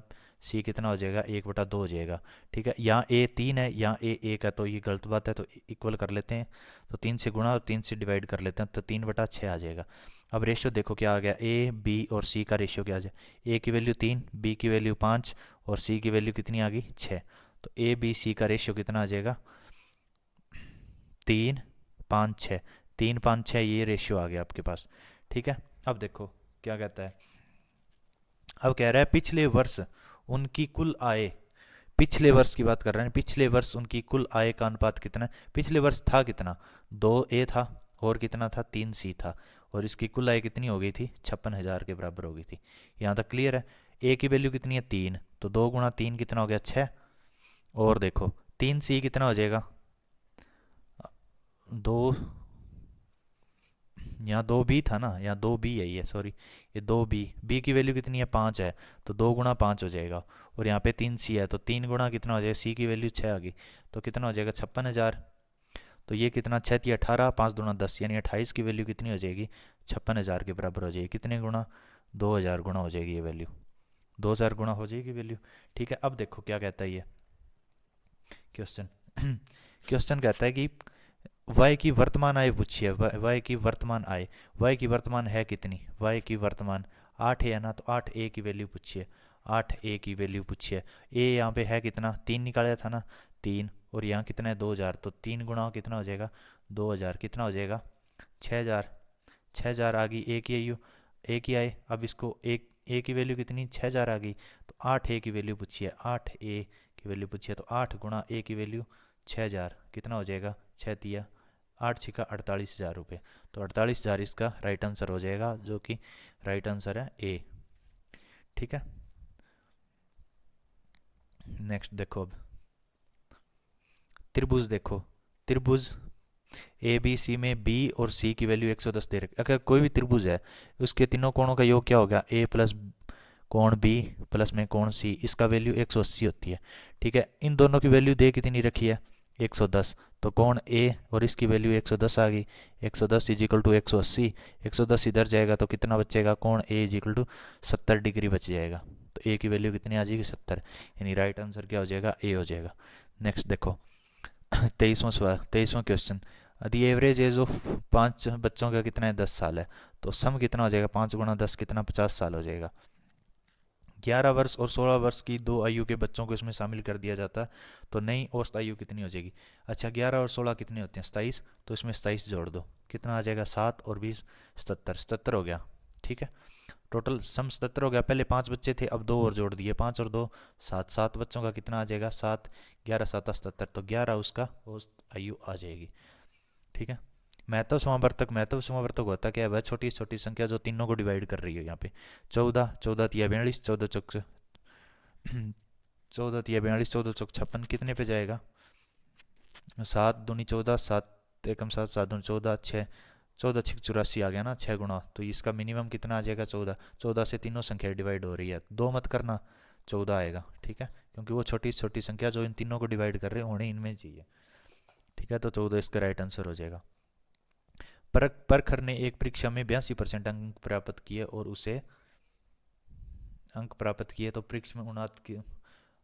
सी कितना हो जाएगा, 1/2 हो जाएगा, ठीक है। यहाँ a 3 है, यहाँ a 1 है, तो ये गलत बात है, तो इक्वल कर लेते हैं, तो 3 से गुणा और 3 से डिवाइड कर लेते हैं, तो 3/6 आ जाएगा। अब रेशियो देखो क्या आ गया, a b और c का रेशियो क्या आ जाए, a की वैल्यू 3, b की वैल्यू 5 और c की वैल्यू कितनी आ गई, 6, तो a b c का रेशियो कितना आ जाएगा, 3, 5, 6, 3, 5, 6 ये रेशियो आ गया आपके पास, ठीक है। अब देखो क्या कहता है, अब कह रहा है पिछले वर्ष उनकी कुल आय, पिछले वर्ष की बात कर रहे हैं, पिछले वर्ष उनकी कुल आय का अनुपात कितना है, पिछले वर्ष था कितना, 2 ए था और कितना था, 3 सी था, और इसकी कुल आय कितनी हो गई थी, 56,000 के बराबर हो गई थी। यहाँ तक क्लियर है। ए की वैल्यू कितनी है, 3, तो 2 × 3 कितना हो गया, 6, और देखो 3 सी कितना हो जाएगा, 2, यहाँ 2 बी था ना, यहाँ 2 बी है ये, सॉरी ये 2 बी, बी की वैल्यू कितनी है, 5 है, तो 2 × 5 हो जाएगा, और यहाँ पे 3 सी है, तो 3 गुणा कितना हो जाएगा, सी की वैल्यू 6 आ गई, तो कितना हो जाएगा, 56,000, तो ये कितना, 6×3 = 18, 5×2 = 10, यानी 28 की वैल्यू कितनी हो जाएगी, 56,000 के बराबर हो जाएगी, कितने गुणा, 2,000 गुणा हो जाएगी ये वैल्यू, 2,000 गुणा हो जाएगी वैल्यू, ठीक है। अब देखो क्या कहता है ये क्वेश्चन, क्वेश्चन कहता है कि y की वर्तमान आय पूछी है, y की वर्तमान आय, y की वर्तमान है कितनी, y की वर्तमान 8 है ना, तो 8 a की वैल्यू पूछी है, 8 a की वैल्यू पूछी है, a यहाँ पे है कितना, 3 निकाला था ना, 3, और यहाँ कितना है, 2,000, तो 3 गुणा कितना हो जाएगा, 2,000 कितना हो जाएगा, 6,000, 6,000 आ गई a की आय। अब इसको एक a की वैल्यू कितनी, 6,000 आ गई, तो 8 a की वैल्यू पूछी है, 8 a की वैल्यू पूछी है, तो 8 गुणा a की वैल्यू 6,000 कितना हो जाएगा, 6×3 8×6 = 48,000 रुपये, तो 48,000 इसका राइट आंसर हो जाएगा, जो कि राइट आंसर है ए, ठीक है। नेक्स्ट देखो, अब त्रिभुज देखो, त्रिभुज ए बी सी में बी और सी की वैल्यू 110 दे रखी, अगर कोई भी त्रिभुज है उसके तीनों कोणों का योग क्या होगा, ए प्लस कोण बी प्लस में कोण सी, इसका वैल्यू 180 होती है। ठीक है, इन दोनों की वैल्यू दे कितनी रखी है 110, तो कोण ए और इसकी वैल्यू 110 आ गई। 110 इज इक्वल टू 180, 110 इधर जाएगा तो कितना बचेगा, कोण ए इज इक्वल टू 70 डिग्री बच जाएगा। तो ए की वैल्यू कितनी आ जाएगी 70, यानी राइट आंसर क्या हो जाएगा, ए हो जाएगा। नेक्स्ट देखो 23वां सवाल, 23वां question. The average age of 5 बच्चों का कितना है, 10 साल है। तो सम कितना हो जाएगा, 5 गुणा 10 कितना, 50 साल हो जाएगा। 11 वर्ष और 16 वर्ष की दो आयु के बच्चों को इसमें शामिल कर दिया जाता है, तो नई औसत आयु कितनी हो जाएगी। अच्छा 11 और 16 कितने होते हैं, 27, तो इसमें 27 जोड़ दो, कितना आ जाएगा 7 और 20 77, 77 हो गया। ठीक है, टोटल सम 77 हो गया। पहले 5 बच्चे थे, अब 2 और जोड़ दिए, 5 और 2 7, 7 बच्चों का कितना आ जाएगा 7, 11 7 77, तो 11 उसका औसत आयु आ जाएगी। ठीक है, महत्व समावर्तक, महत्व समावर्तक होता क्या है, वह छोटी छोटी संख्या जो तीनों को डिवाइड कर रही है। यहाँ पे 14, 14 तिया 42, 14 चौक 14 तिया 42, 14 चौक 56, कितने पे जाएगा, 7 दूनी 14, 7 एकम 7, 7 दूनी 14, 6 14 6 84 आ गया ना, 6 गुना, तो इसका मिनिमम कितना आ जाएगा 14। 14 से तीनों संख्या डिवाइड हो रही है, दो मत करना, 14 आएगा। ठीक है, क्योंकि वो छोटी छोटी संख्या जो इन तीनों को डिवाइड कर रहे हैं होने इनमें चाहिए। ठीक है, तो 14 इसका राइट आंसर हो जाएगा। परखर ने एक परीक्षा में 82% अंक प्राप्त किए और उसे अंक प्राप्त किए, तो परीक्षा में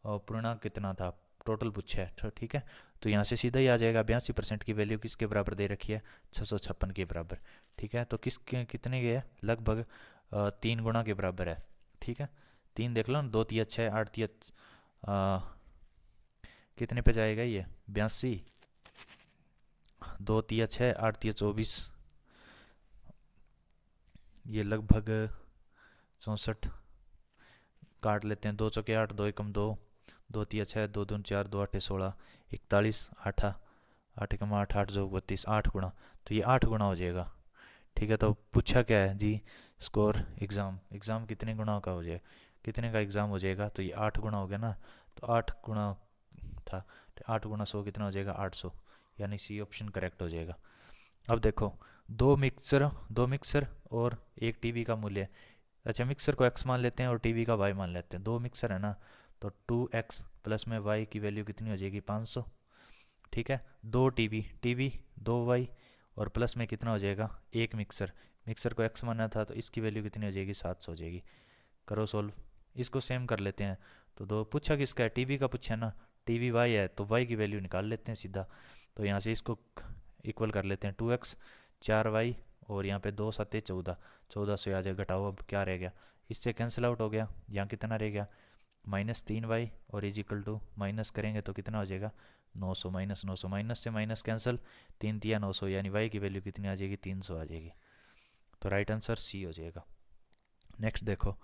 पूर्णांक कितना था, टोटल पूछा है। तो ठीक है, तो यहाँ से सीधा ही आ जाएगा, 82% की वैल्यू किसके बराबर दे रखी है, 656 के बराबर। ठीक है, तो कितने के है, लगभग 3 गुना के बराबर है। ठीक है, 3 देख लो ना, 2 तिया 6, 8 तिया कितने पे जाएगा ये 82, 2 तिया 6, 8 तिया 24, ये लगभग 64, काट लेते हैं, 2 चौके 8, 2 एकम 2, 2 तिया 6, 2 दून 4, 2 आठे 16, 41, 8 8 एकम 8, 8 जो 32, 8 गुना, तो ये 8 गुना हो जाएगा। ठीक है, तो पूछा क्या है जी, स्कोर एग्ज़ाम कितने गुना का हो जाए, कितने का एग्ज़ाम हो जाएगा, तो ये 8 गुना हो गया ना, तो 8 गुना था, तो 8 गुना 100 कितना हो जाएगा 800, यानी सी ऑप्शन करेक्ट हो जाएगा। अब देखो दो मिक्सर और एक टीवी का मूल्य, अच्छा मिक्सर को x मान लेते हैं और टीवी का y मान लेते हैं। दो मिक्सर है ना, तो 2x प्लस में y की वैल्यू कितनी हो जाएगी 500। ठीक है, दो टीवी 2y और प्लस में कितना हो जाएगा एक मिक्सर को x माना था, तो इसकी वैल्यू कितनी हो जाएगी 700 हो जाएगी। करो सोल्व, इसको सेम कर लेते हैं। तो दो पूछा किसका है, टीवी का पूछा है ना, टीवी y है, तो y की वैल्यू निकाल लेते हैं सीधा। तो यहाँ से इसको इक्वल कर लेते हैं, 2x 4y और यहाँ पे 2 7 14, 14 से आ जाए, घटाओ अब क्या रह गया, इससे कैंसिल आउट हो गया, यहाँ कितना रह गया -3y और इज इक्वल टू माइनस करेंगे तो कितना हो जाएगा 900, -900, माइनस से माइनस कैंसिल, 3 तिया 900, यानी y की वैल्यू कितनी आ जाएगी 300 आ जाएगी। तो राइट आंसर सी हो जाएगा। नेक्स्ट देखो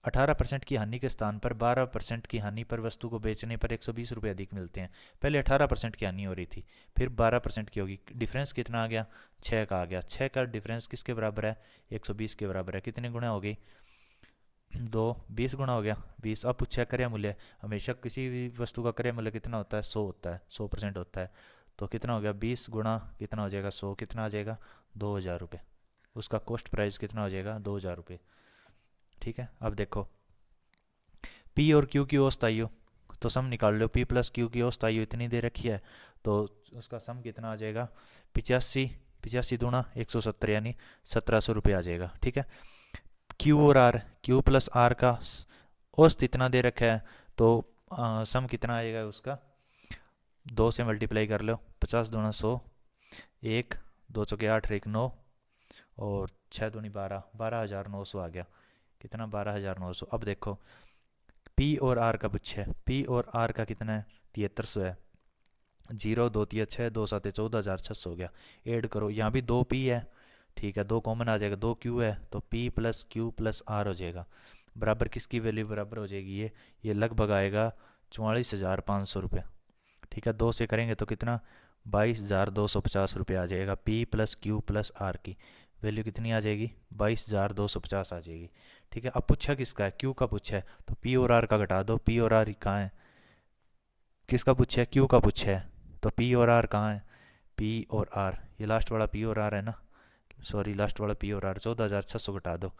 18% की हानि के स्थान पर 12% की हानि पर वस्तु को बेचने पर 120 रुपये अधिक मिलते हैं। पहले 18% की हानि हो रही थी, फिर 12% की होगी, डिफरेंस कितना आ गया 6 का आ गया। 6 का डिफरेंस किसके बराबर है 120 के बराबर है, कितने गुना हो गई 2, 20 गुना हो गया 20। अब पूछा क्रय मूल्य, हमेशा किसी भी वस्तु का क्रय मूल्य कितना होता है 100 होता है, 100% होता है, तो कितना हो गया 20 गुना कितना हो जाएगा 100, कितना आ जाएगा 2000 रुपये, उसका कॉस्ट प्राइस कितना हो जाएगा 2000 रुपये। ठीक है, अब देखो P और Q की औसत आयु, तो सम निकाल लो, P प्लस Q की औसत आयु इतनी दे रखी है, तो उसका सम कितना आ जाएगा 85 दूना 170, यानी 1700 रुपये आ जाएगा। ठीक है, Q और R, Q प्लस R का औसत इतना दे रखा है, तो सम कितना आएगा उसका 2 से मल्टीप्लाई कर लो, 50 दूना 100, 1 2 चौके 8 1 9 और 6 दूनी 12, 12,900 आ गया, कितना 12,900। अब देखो P और R का पूछा है, P और R का कितना है 7300 है, 0 2 3 6 2 7 14,600 हो गया, ऐड करो, यहाँ भी 2 P है, ठीक है 2 कॉमन आ जाएगा, 2 Q है, तो P plus Q plus R हो जाएगा, बराबर किसकी वैल्यू बराबर हो जाएगी ये लगभग आएगा 44,500 रुपये। ठीक है, 2 से करेंगे तो कितना 22,250 रुपये आ जाएगा। P plus Q plus R की वैल्यू कितनी आ जाएगी 22,250 आ जाएगी। ठीक है, अब पूछा किसका है Q का पूछा है, तो P और R का घटा दो, P और R कहाँ है, किसका पूछा है Q का पूछा है, तो P और R कहाँ है, P और R, ये लास्ट वाला P और R है ना, सॉरी लास्ट वाला P और R, 14,600 घटा दो,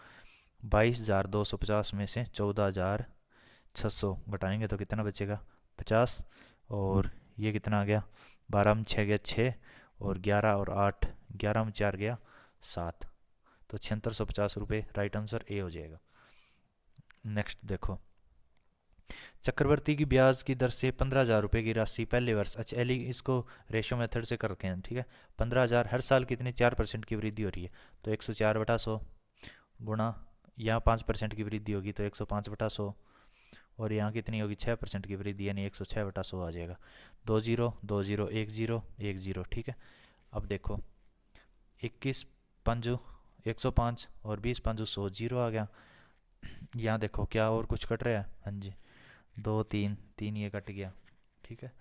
22,250 में से 14,600 घटाएंगे तो कितना बचेगा? 50। और ये कितना आ गया? 12 में 6 गया 6, और 11 और 8, 11 में 4 गया 7, तो 7650 रुपये। राइट आंसर ए हो जाएगा। नेक्स्ट देखो, चक्रवर्ती की ब्याज की दर से 15,000 रुपये की राशि पहले वर्ष, अच्छा एली इसको रेशो मेथड से करके हैं, ठीक है। 15,000 हर साल कितनी 4% की वृद्धि हो रही है, तो 104/100 गुणा, यहाँ 5% की वृद्धि होगी तो 105/100, और यहाँ कितनी होगी 6% की वृद्धि, यानी 106/100 आ जाएगा। 20 20 10 10, ठीक है। अब देखो 21 पंजू 105 और 20 पंजू 100, जीरो आ गया। यहाँ देखो क्या और कुछ कट रहा है? हाँ जी, 2 3 3 ये कट गया, ठीक है।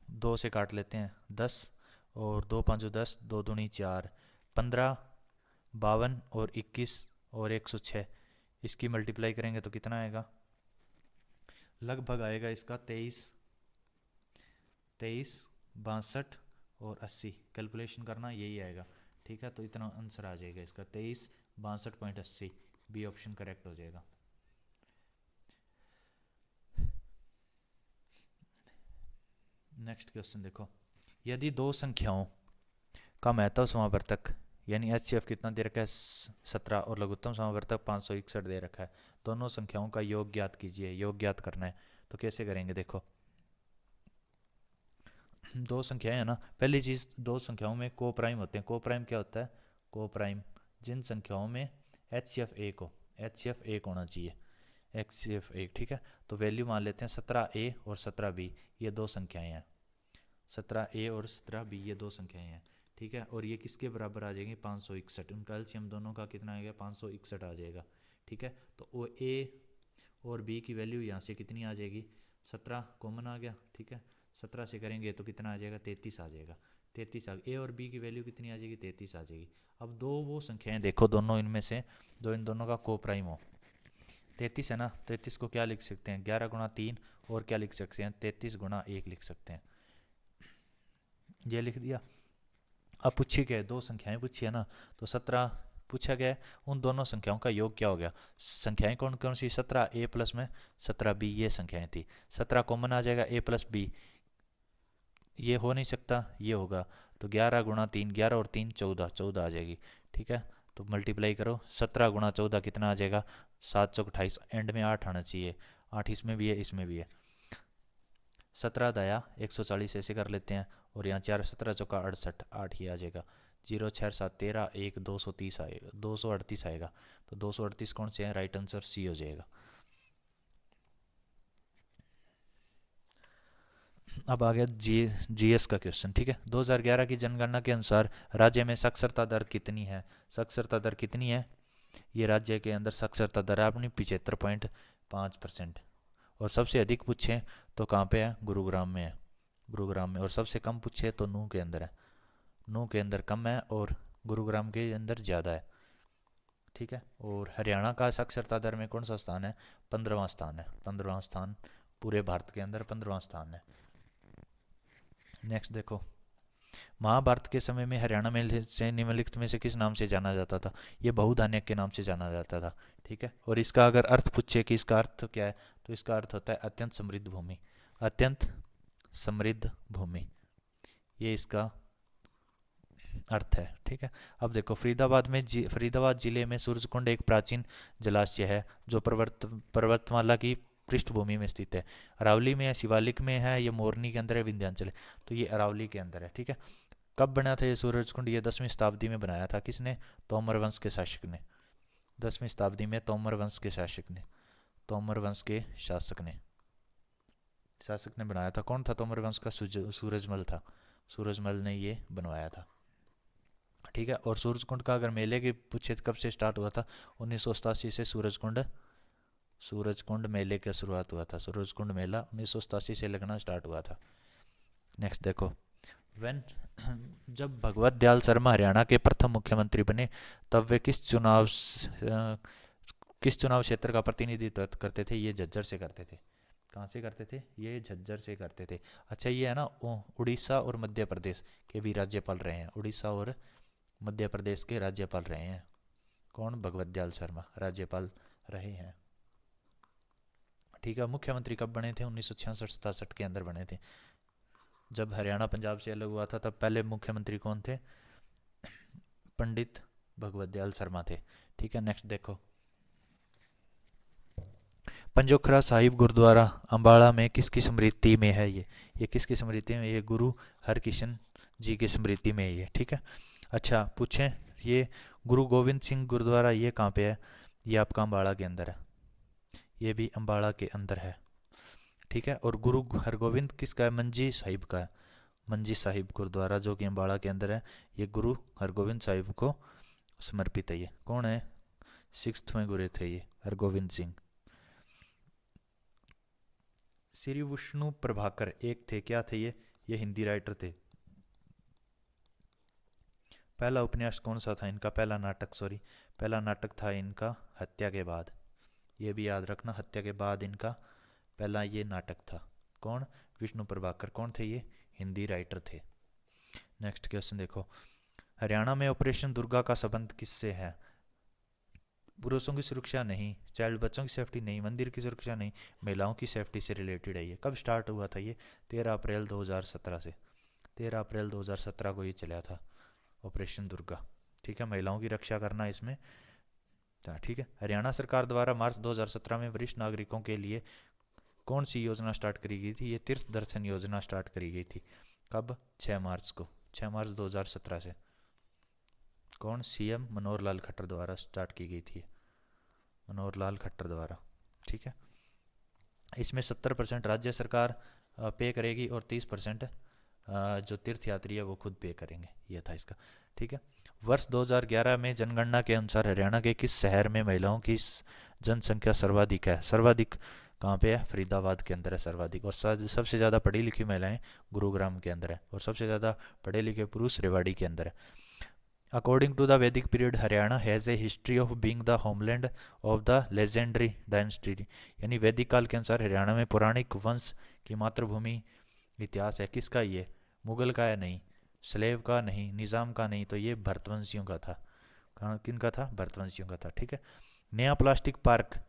2 से काट लेते हैं 10, और 2 5 10, 2 दूनी 4, 15 52 और 21 और 106, इसकी मल्टीप्लाई करेंगे तो कितना आएगा? लगभग आएगा इसका 23 62 और 80। कैलकुलेशन करना यही आएगा, ठीक है। तो इतना आंसर आ जाएगा इसका 23 62.80। बी ऑप्शन करेक्ट हो जाएगा। नेक्स्ट क्वेश्चन देखो, यदि दो संख्याओं का महत्तम समावर्तक यानी HCF कितना दे रखा है? 17, और लघुत्तम समावर्तक 561 दे रखा है। दोनों संख्याओं का योग ज्ञात कीजिए। योग ज्ञात करना है तो कैसे करेंगे? देखो दो संख्याएं है ना, पहली चीज दो संख्याओं में को प्राइम होते हैं। को प्राइम क्या होता है? को प्राइम जिन संख्याओं में HCF एक हो, HCF एक होना चाहिए, HCF एक, ठीक है। तो वैल्यू मान लेते हैं 17A और 17B, ये दो संख्याएं हैं। 17A और 17B ये दो संख्याएं हैं, ठीक है। और ये किसके बराबर आ जाएंगे? 561। उनका एलसीएम दोनों का कितना आएगा? 561 आ जाएगा, ठीक है। तो वो A और B की वैल्यू यहाँ से कितनी आ जाएगी? 17 कॉमन आ गया, ठीक है। 17 से करेंगे तो कितना आ जाएगा? 33 आ जाएगा। 33 आ A और B की वैल्यू कितनी आ जाएगी? 33 आ जाएगी। अब दो वो संख्याएं देखो, दोनों इनमें से दो इन दोनों का को प्राइम हो। 33 है ना, 33 को क्या लिख सकते हैं? 11 गुणा 3, और क्या लिख सकते हैं? 33 गुणा 1 लिख सकते हैं। ये लिख दिया। अब पूछी गए दो संख्याएं पूछी है ना, तो 17 पूछा गया है, उन दोनों संख्याओं का योग क्या हो गया? संख्याएं कौन कौन सी? 17A प्लस में 17B ये संख्याएं थी। 17 कॉमन आ जाएगा, A प्लस B ये हो नहीं सकता, ये होगा। तो 11 गुणा 3, 11 और 3 14, 14 आ जाएगी, ठीक है। तो मल्टीप्लाई करो, 17 गुणा 14 कितना आ जाएगा? 7 चौक 28, एंड में 8 आना चाहिए। 8 इसमें भी है, इसमें भी है। 17 दाया 140 ऐसे कर लेते हैं, और यहाँ 4 17 चौका 68, 8 ही आ जाएगा। 0 6 7 13 1 230 आएगा, 238 आएगा। तो 238 कौन से हैं? राइट आंसर सी हो जाएगा। अब आ गया जीएस का क्वेश्चन, ठीक है। 2011 की जनगणना के अनुसार राज्य में साक्षरता दर कितनी है? साक्षरता दर कितनी है? ये राज्य के अंदर साक्षरता दर है अपनी 75.5%। और सबसे अधिक पूछे तो कहाँ पे है? गुरुग्राम में है, गुरुग्राम में। और सबसे कम पूछे तो नूह के अंदर है, नूह के अंदर कम है और गुरुग्राम के अंदर ज़्यादा है, ठीक है। और हरियाणा का साक्षरता दर में कौन सा स्थान है? 15वां स्थान है, 15वां स्थान पूरे भारत के अंदर 15वां स्थान है। नेक्स्ट देखो, महाभारत के समय में हरियाणा में से निम्नलिखित में से किस नाम से जाना जाता था? ये बहुधान्य के नाम से जाना जाता था, ठीक है। और इसका अगर अर्थ पूछे कि इसका अर्थ क्या है, तो इसका अर्थ होता है अत्यंत समृद्ध भूमि, अत्यंत समृद्ध भूमि, ये इसका अर्थ है, ठीक है। अब देखो फरीदाबाद में फरीदाबाद जिले में सूरजकुंड एक प्राचीन जलाशय है जो पर्वतमाला की पृष्ठभूमि में स्थित है। अरावली में है, शिवालिक में है, ये मोरनी के अंदर है, विंध्याचल है। तो ये अरावली के अंदर है, ठीक है। कब बना था ये सूरजकुंड? ये 10वीं शताब्दी में बनाया था। किसने? तोमर वंश के शासक ने। 10वीं शताब्दी में तोमर वंश के शासक ने, तोमर वंश के शासक ने बनाया था। कौन था तोमर वंश का? सूरजमल था, सूरजमल ने ये बनवाया था, ठीक है। और सूरजकुंड का अगर मेले की पूछे कब से स्टार्ट हुआ था? 1987 से सूरजकुंड मेले की शुरुआत हुआ था। सूरजकुंड मेला 1987 से लगना स्टार्ट हुआ था। नेक्स्ट देखो, व्हेन जब भगवत दयाल शर्मा हरियाणा के प्रथम मुख्यमंत्री बने तब वे किस चुनाव क्षेत्र का प्रतिनिधित्व करते थे? ये झज्जर से करते थे। कहाँ से करते थे? ये झज्जर से करते थे। अच्छा ये है ना उड़ीसा और मध्य प्रदेश के भी राज्यपाल रहे हैं, उड़ीसा और मध्य प्रदेश के राज्यपाल रहे हैं। कौन? भगवत दयाल शर्मा राज्यपाल रहे हैं। ठीक है। मुख्यमंत्री कब बने थे? 1966-67 के अंदर बने थे। जब हरियाणा पंजाब से अलग हुआ था तब पहले मुख्यमंत्री कौन थे? पंडित भगवत दयाल शर्मा थे। ठीक है। नेक्स्ट देखो, पंजोखरा साहिब गुरुद्वारा अम्बाड़ा में किसकी स्मृति में है? ये किसकी स्मृति में? ये गुरु हरकिशन जी की स्मृति में है ये। ठीक है। अच्छा पूछें, ये गुरु गोविंद सिंह गुरुद्वारा ये कहाँ पे है? ये आपका अम्बाड़ा के अंदर है। ये भी अम्बाड़ा के अंदर है। ठीक है। और गुरु हरगोविंद किसका है? मंजी साहिब का है। मंजी साहिब गुरुद्वारा जो कि अम्बाड़ा के अंदर है, ये गुरु हरगोविंद साहिब को समर्पित है। ये कौन है? 6वें गुरु थे ये हरगोविंद सिंह। श्री विष्णु प्रभाकर एक थे, क्या थे ये हिंदी राइटर थे। पहला उपन्यास कौन सा था इनका? पहला नाटक था इनका हत्या के बाद। ये भी याद रखना, हत्या के बाद इनका पहला ये नाटक था। कौन? विष्णु प्रभाकर। कौन थे ये? हिंदी राइटर थे। नेक्स्ट क्वेश्चन देखो, हरियाणा में ऑपरेशन दुर्गा का संबंध किससे है? पुरुषों की सुरक्षा नहीं, चाइल्ड बच्चों की सेफ्टी नहीं, मंदिर की सुरक्षा नहीं, महिलाओं की सेफ्टी से रिलेटेड है। ये कब स्टार्ट हुआ था? ये 13 अप्रैल 2017 से। 13 अप्रैल 2017 को ये चला था ऑपरेशन दुर्गा। ठीक है। महिलाओं की रक्षा करना इसमें था। ठीक है। हरियाणा सरकार द्वारा मार्च 2017 में वरिष्ठ नागरिकों के लिए कौन सी योजना स्टार्ट करी गई थी? ये तीर्थ दर्शन योजना स्टार्ट करी गई थी। कब? 6 मार्च को। 6 मार्च 2017 से। कौन? सीएम मनोहर लाल खट्टर द्वारा स्टार्ट की गई थी। मनोहर लाल खट्टर द्वारा। ठीक है। इसमें 70% राज्य सरकार पे करेगी और 30% जो तीर्थ यात्री है वो खुद पे करेंगे। ये था इसका। ठीक है। वर्ष 2011 में जनगणना के अनुसार हरियाणा के किस शहर में महिलाओं की जनसंख्या सर्वाधिक है? सर्वाधिक कहाँ पे है? फरीदाबाद के अंदर है सर्वाधिक। और सबसे ज़्यादा पढ़ी लिखी महिलाएं गुरुग्राम के अंदर है। और सबसे ज़्यादा पढ़े लिखे पुरुष रेवाड़ी के अंदर है। अकॉर्डिंग टू द वैदिक period Haryana has a history of being the homeland of the legendary dynasty. यानी वैदिक काल के अनुसार हरियाणा में पौराणिक वंश की मातृभूमि इतिहास है। किसका? ये मुगल का है? नहीं। स्लेव का? नहीं। निज़ाम का? नहीं। तो ये भरतवंशियों का था। किनका था? भरतवंशियों का था। ठीक है। नया प्लास्टिक पार्क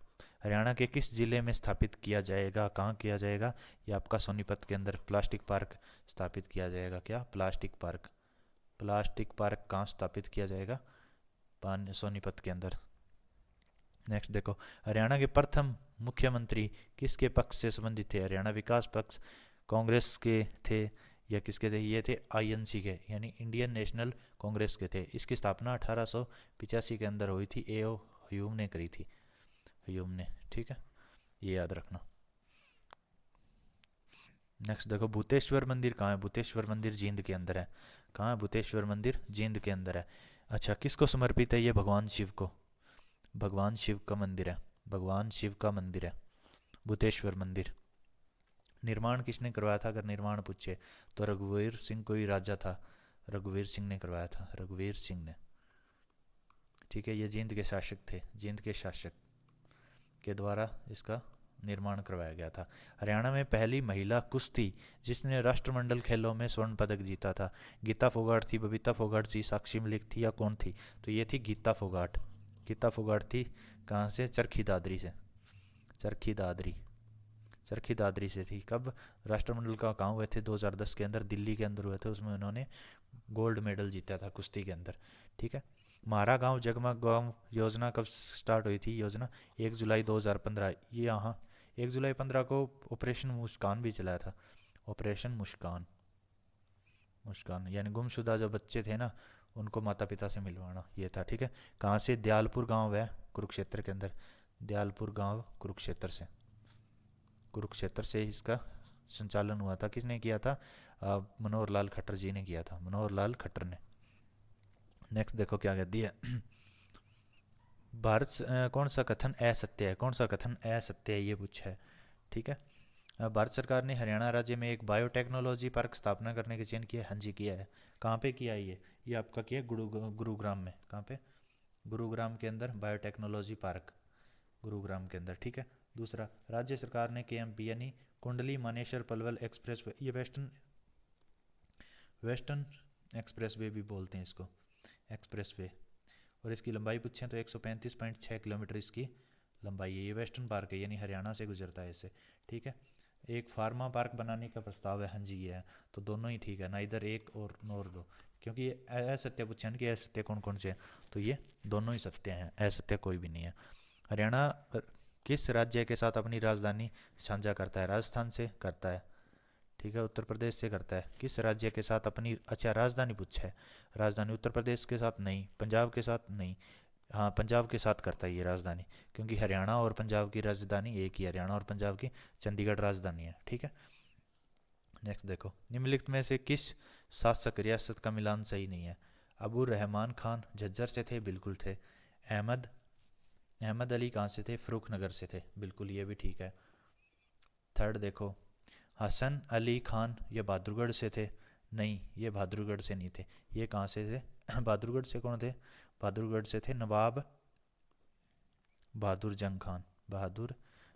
हरियाणा के किस जिले में स्थापित किया जाएगा? कहाँ किया जाएगा? ये आपका सोनीपत के अंदर प्लास्टिक पार्क स्थापित किया जाएगा। क्या? Plastic park. प्लास्टिक पार्क कहाँ स्थापित किया जाएगा? सोनीपत के अंदर। नेक्स्ट देखो, हरियाणा के प्रथम मुख्यमंत्री किसके पक्ष से संबंधित थे? हरियाणा विकास पक्ष कांग्रेस के थे या किसके थे? ये थे आईएनसी के, यानी इंडियन नेशनल कांग्रेस के थे। इसकी स्थापना 1885 के अंदर हुई थी। ए ओ ह्यूम ने करी थी। ह्यूम ने। ठीक है। ये याद रखना। नेक्स्ट देखो, भूतेश्वर मंदिर कहाँ है? भूतेश्वर मंदिर जींद के अंदर है। कहाँ है भूतेश्वर मंदिर? जींद के अंदर है। अच्छा किसको समर्पित है ये? भगवान शिव को। भगवान शिव का मंदिर है। भगवान शिव का मंदिर है भूतेश्वर मंदिर। निर्माण किसने करवाया था? अगर निर्माण पूछे तो रघुवीर सिंह कोई राजा था, रघुवीर सिंह ने करवाया था। रघुवीर सिंह ने। ठीक है। ये जींद के शासक थे। जींद के शासक के द्वारा इसका निर्माण करवाया गया था। हरियाणा में पहली महिला कुश्ती जिसने राष्ट्रमंडल खेलों में स्वर्ण पदक जीता था? गीता फोगाट थी, बबीता फोगाट थी, साक्षी मलिक थी या कौन थी? तो ये थी गीता फोगाट। गीता फोगाट थी। कहाँ से? चरखी दादरी से। चरखी दादरी। चरखी दादरी से थी। कब? राष्ट्रमंडल का कहाँ हुए थे? 2010 के अंदर दिल्ली के अंदर हुए थे। उसमें उन्होंने गोल्ड मेडल जीता था कुश्ती के अंदर। ठीक है। मारा गांव जगमग गांव योजना कब स्टार्ट हुई थी? योजना 1 जुलाई 2015। ये यहाँ 1 जुलाई 15 को ऑपरेशन मुस्कान भी चलाया था। ऑपरेशन मुस्कान। मुस्कान यानी गुमशुदा जो बच्चे थे ना उनको माता पिता से मिलवाना, ये था। ठीक है। कहाँ से? दयालपुर गांव है कुरुक्षेत्र के अंदर। दयालपुर गांव कुरुक्षेत्र से। कुरुक्षेत्र से इसका संचालन हुआ था। किसने किया था? मनोहर लाल खट्टर जी ने किया था। मनोहर लाल खट्टर ने। नेक्स्ट देखो क्या कहती है। भारत कौन सा कथन असत्य है? कौन सा कथन असत्य है ये पूछा है। ठीक है। भारत सरकार ने हरियाणा राज्य में एक बायोटेक्नोलॉजी पार्क स्थापना करने का चयन किया है। हाँ जी किया है। कहाँ पे किया है ये आपका किया है गुरुग्राम में। कहाँ पे? गुरुग्राम के अंदर बायोटेक्नोलॉजी पार्क। गुरुग्राम के अंदर। ठीक है। दूसरा, राज्य सरकार ने केएमपी यानी कुंडली मानेसर पलवल एक्सप्रेस वे, ये वेस्टर्न वेस्टर्न एक्सप्रेस वे भी बोलते हैं इसको, एक्सप्रेस वे, और इसकी लंबाई पूछें तो 135.6 किलोमीटर इसकी लंबाई है। ये वेस्टर्न पार्क है, यानी हरियाणा से गुजरता है इससे। ठीक है, एक फार्मा पार्क बनाने का प्रस्ताव है, हाँ जी ये है। तो दोनों ही ठीक है ना, इधर एक और नोर दो, क्योंकि ये असत्य पूछे ना कि असत्य कौन कौन से हैं, तो ये दोनों ही सत्य हैं, असत्य कोई भी नहीं है। हरियाणा किस राज्य के साथ अपनी राजधानी साझा करता है? राजस्थान से करता है। ठीक है, उत्तर प्रदेश से करता है। किस राज्य के साथ अपनी, अच्छा राजधानी पूछा है, राजधानी उत्तर प्रदेश के साथ नहीं, पंजाब के साथ नहीं, हाँ पंजाब के साथ करता है ये राजधानी, क्योंकि हरियाणा और पंजाब की राजधानी एक ही, हरियाणा और पंजाब की चंडीगढ़ राजधानी है। ठीक है, नेक्स्ट देखो, निम्नलिखित में से किस शासक रियासत का मिलान सही नहीं है? अबू रहमान खान झज्जर से थे, बिल्कुल थे। अहमद अहमद अली कहाँ से थे? फरूख नगर से थे, बिल्कुल ये भी ठीक है। थर्ड देखो, हसन अली खान ये बहादुरगढ़ से थे, नहीं ये बहादुरगढ़ से नहीं थे। ये कहाँ से थे? बहादुरगढ़ से कौन थे? बहादुरगढ़ से थे नवाब बहादुर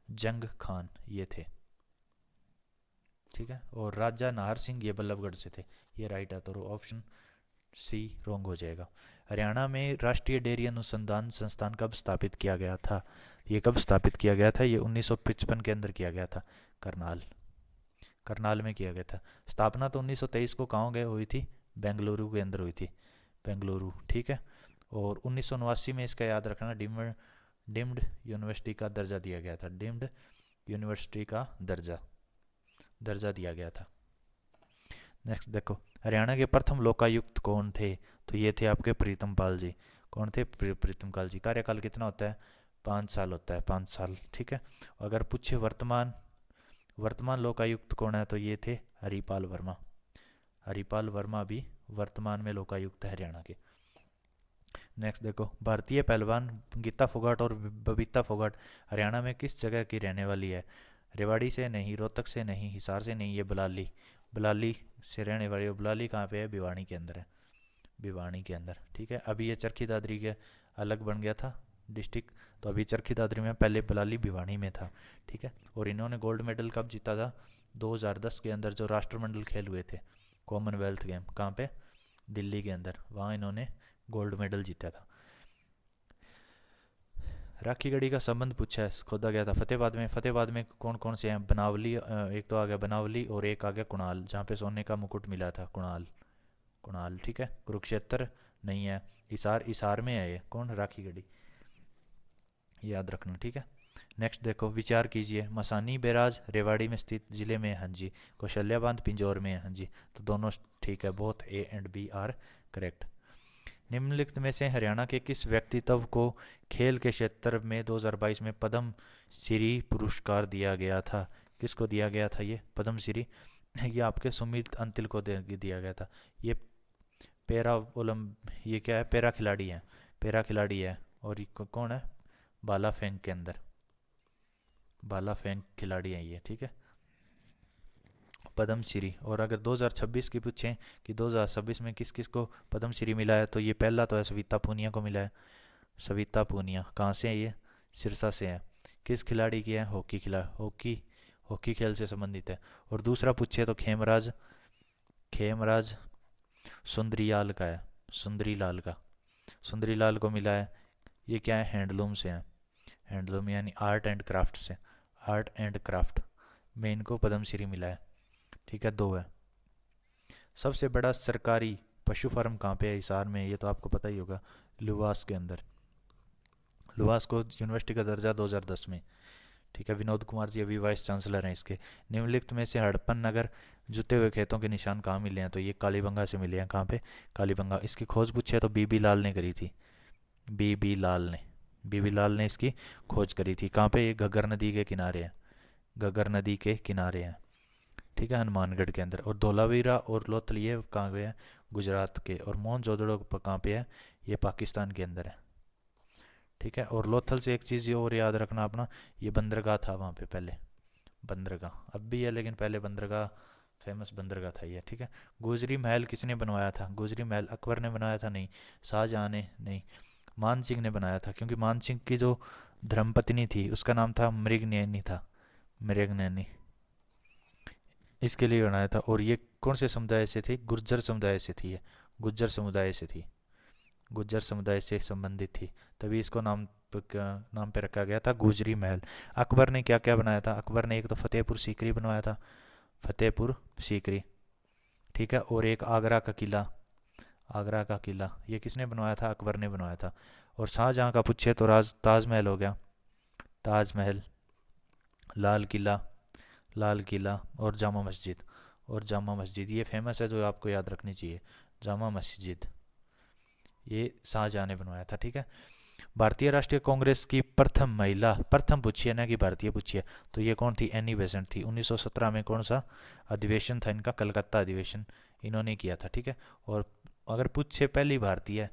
जंग खान ये थे। ठीक है, और राजा नाहर सिंह ये बल्लभगढ़ से थे। ये राइट है, तो ऑप्शन सी रोंग हो जाएगा। हरियाणा में राष्ट्रीय डेयरी अनुसंधान संस्थान कब स्थापित किया गया था? ये कब स्थापित किया गया था? ये 1955 के अंदर किया गया था, करनाल करनाल में किया गया था। स्थापना तो 1923 को कहाँ गए हुई थी? बेंगलुरु के अंदर हुई थी, बेंगलुरु। ठीक है, और 1979 में इसका याद रखना, डिम्ड यूनिवर्सिटी का दर्जा दिया गया था, डिम्ड यूनिवर्सिटी का दर्जा दिया गया था। नेक्स्ट देखो, हरियाणा के प्रथम लोकायुक्त कौन थे? तो ये थे आपके प्रीतम पाल जी। कौन थे? प्रीतम पाल जी। कार्यकाल कितना होता है? 5 साल होता है, 5 साल। ठीक है, अगर पूछे वर्तमान लोकायुक्त कौन है, तो ये थे हरिपाल वर्मा भी वर्तमान में लोकायुक्त है हरियाणा के। नेक्स्ट देखो, भारतीय पहलवान गीता फोगाट और बबीता फोगाट हरियाणा में किस जगह की रहने वाली है? रेवाड़ी से नहीं, रोहतक से नहीं, हिसार से नहीं, ये बलाली से रहने वाली है। बलाली कहाँ पे है? भिवानी के अंदर है, भिवानी के अंदर। ठीक है, अभी ये चरखी दादरी के अलग बन गया था डिस्ट्रिक्ट, तो अभी चरखी दादरी में, पहले बलाली भिवानी में था। ठीक है, और इन्होंने गोल्ड मेडल कब जीता था? 2010 के अंदर, जो राष्ट्रमंडल खेल हुए थे, कॉमनवेल्थ गेम, कहाँ पे? दिल्ली के अंदर, वहाँ इन्होंने गोल्ड मेडल जीता था। राखी गढ़ी का संबंध पूछा है, खोदा गया था फतेहाबाद में कौन कौन से हैं? बनावली, एक तो आ गया बनावली, और एक आ गया कुणाल, जहाँ पे सोने का मुकुट मिला था, कुणाल। ठीक है, कुरुक्षेत्र नहीं है, इसार में है ये, कौन? राखी गढ़ी, याद रखना। ठीक है, नेक्स्ट देखो, विचार कीजिए, मसानी बैराज रेवाड़ी में स्थित जिले में है, हाँ जी। कौशल्या बांध पिंजौर में है, हाँ जी। तो दोनों ठीक है, both A and B are correct. निम्नलिखित में से हरियाणा के किस व्यक्तित्व को खेल के क्षेत्र में 2022 में पद्म श्री पुरस्कार दिया गया था? किसको दिया गया था ये पद्म श्री? ये आपके सुमित अंतिल को दिया गया था। ये ये क्या है? पैरा खिलाड़ी है, और ये कौन है? बाला फेंक के अंदर, बाला फेंक खिलाड़ी है ये। ठीक है, पद्मश्री। और अगर 2026 की पूछें कि 2026 में किस किस को पद्मश्री मिला है, तो ये पहला तो है सविता पूनिया को मिला है। सविता पूनिया कहाँ से है? ये सिरसा से है। किस खिलाड़ी की है? हॉकी खेल से संबंधित है। और दूसरा पूछे तो खेमराज सुंदरीलाल का है, सुंदरी लाल को मिला है। ये क्या है? हैंडलूम से है, हैंडलूम यानी आर्ट एंड क्राफ्ट में इनको पद्मश्री मिला है। ठीक है, 2 है। सबसे बड़ा सरकारी पशु फार्म कहाँ पे है? हिसार में, ये तो आपको पता ही होगा, लुवास के अंदर। लुवास को यूनिवर्सिटी का दर्जा 2010 में। ठीक है, विनोद कुमार जी अभी वाइस चांसलर हैं इसके। निम्नलिखित में से हड़प्पन नगर जुते हुए खेतों के निशान कहाँ मिले हैं? तो ये कालीबंगा से मिले हैं। कहाँ पे? कालीबंगा। इसकी खोज पूछे तो बीबी लाल ने करी थी, बीबी लाल ने इसकी खोज करी थी। कहाँ पे? ये घग्गर नदी के किनारे हैं। ठीक है, हनुमानगढ़ के अंदर। और धोलावीरा और लोथल ये कहाँ पे है? गुजरात के। और मोहनजोदड़ो कहाँ पे है? ये पाकिस्तान के अंदर है। ठीक है, और लोथल से एक चीज़ ये और याद रखना अपना, ये बंदरगाह था वहाँ पे पहले, बंदरगाह अब भी है लेकिन पहले बंदरगाह, फेमस बंदरगाह था ये। ठीक है, गुजरी महल किसने बनवाया था? गुजरी महल अकबर ने बनाया था? नहीं। शाहजहाँ ने? नहीं। मान सिंह ने बनाया था, क्योंकि मान सिंह की जो धर्मपत्नी थी उसका नाम था मृगनयनी, इसके लिए बनाया था। और ये कौन से समुदाय से थी? गुर्जर समुदाय से थी, ये गुर्जर समुदाय से थी। गुज्जर समुदाय से संबंधित थी, तभी इसको नाम पे रखा गया था गुजरी महल। अकबर ने क्या क्या बनाया था? अकबर ने एक तो फतेहपुर सीकरी बनवाया था, फतेहपुर सीकरी, ठीक है। और एक आगरा का किला, आगरा का किला ये किसने बनवाया था? अकबर ने बनवाया था। और शाहजहाँ का पूछे तो ताजमहल हो गया, ताजमहल, लाल किला, लाल किला, और जामा मस्जिद, और जामा मस्जिद ये फेमस है जो आपको याद रखनी चाहिए, जामा मस्जिद, ये शाहजहाँ ने बनवाया था, ठीक है। भारतीय राष्ट्रीय कांग्रेस की प्रथम महिला, प्रथम पूछिए ना कि भारतीय पूछिए, तो ये कौन थी? एनी बेसेंट थी। 1917 में कौन सा अधिवेशन था इनका? कलकत्ता अधिवेशन इन्होंने किया था, ठीक है। और अगर पूछे पहली भारतीय,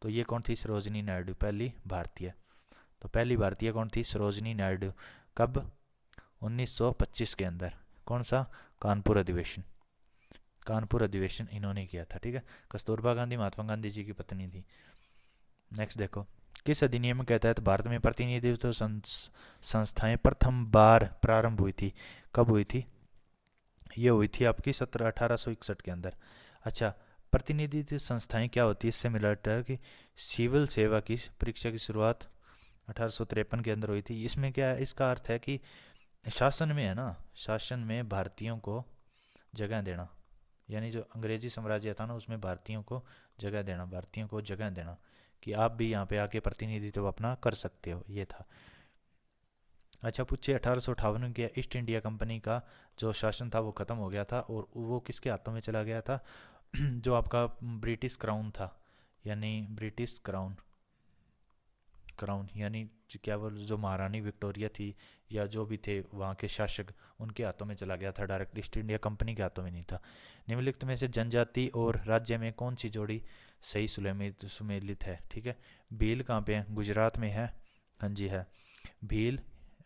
तो ये कौन थी? सरोजनी नायडू, पहली भारतीय। तो पहली भारतीय कौन थी? सरोजनी नायडू। कब? 1925 के अंदर। कौन सा? कानपुर अधिवेशन, कानपुर अधिवेशन इन्होंने किया था, ठीक है। कस्तूरबा गांधी महात्मा गांधी जी की पत्नी थी। नेक्स्ट देखो, किस अधिनियम के तहत भारत में प्रतिनिधित्व संस्थाएं प्रथम बार प्रारंभ हुई थी? कब हुई थी? ये हुई थी आपकी 1861 के अंदर। अच्छा, प्रतिनिधित्व संस्थाएं क्या होती है? इससे मिला है कि सिविल सेवा की परीक्षा की शुरुआत 1853 के अंदर हुई थी। इसमें क्या है? इसका अर्थ है कि शासन में है ना, शासन में भारतीयों को जगह देना, यानी जो अंग्रेजी साम्राज्य था ना उसमें भारतीयों को जगह देना, भारतीयों को जगह देना कि आप भी यहाँ पे आके प्रतिनिधित्व अपना कर सकते हो, ये था। अच्छा पूछिए, 1858 में क्या ईस्ट इंडिया कंपनी का जो शासन था वो खत्म हो गया था, और वो किसके हाथों में चला गया था? जो आपका ब्रिटिश क्राउन था, यानी ब्रिटिश क्राउन, क्राउन यानी क्या वो जो महारानी विक्टोरिया थी या जो भी थे वहाँ के शासक, उनके हाथों में चला गया था, डायरेक्ट ईस्ट इंडिया कंपनी के हाथों में नहीं था। निम्नलिखित में से जनजाति और राज्य में कौन सी जोड़ी सही सुमेलित है? ठीक है, भील कहाँ पे है? गुजरात में है, हाँ जी है भील।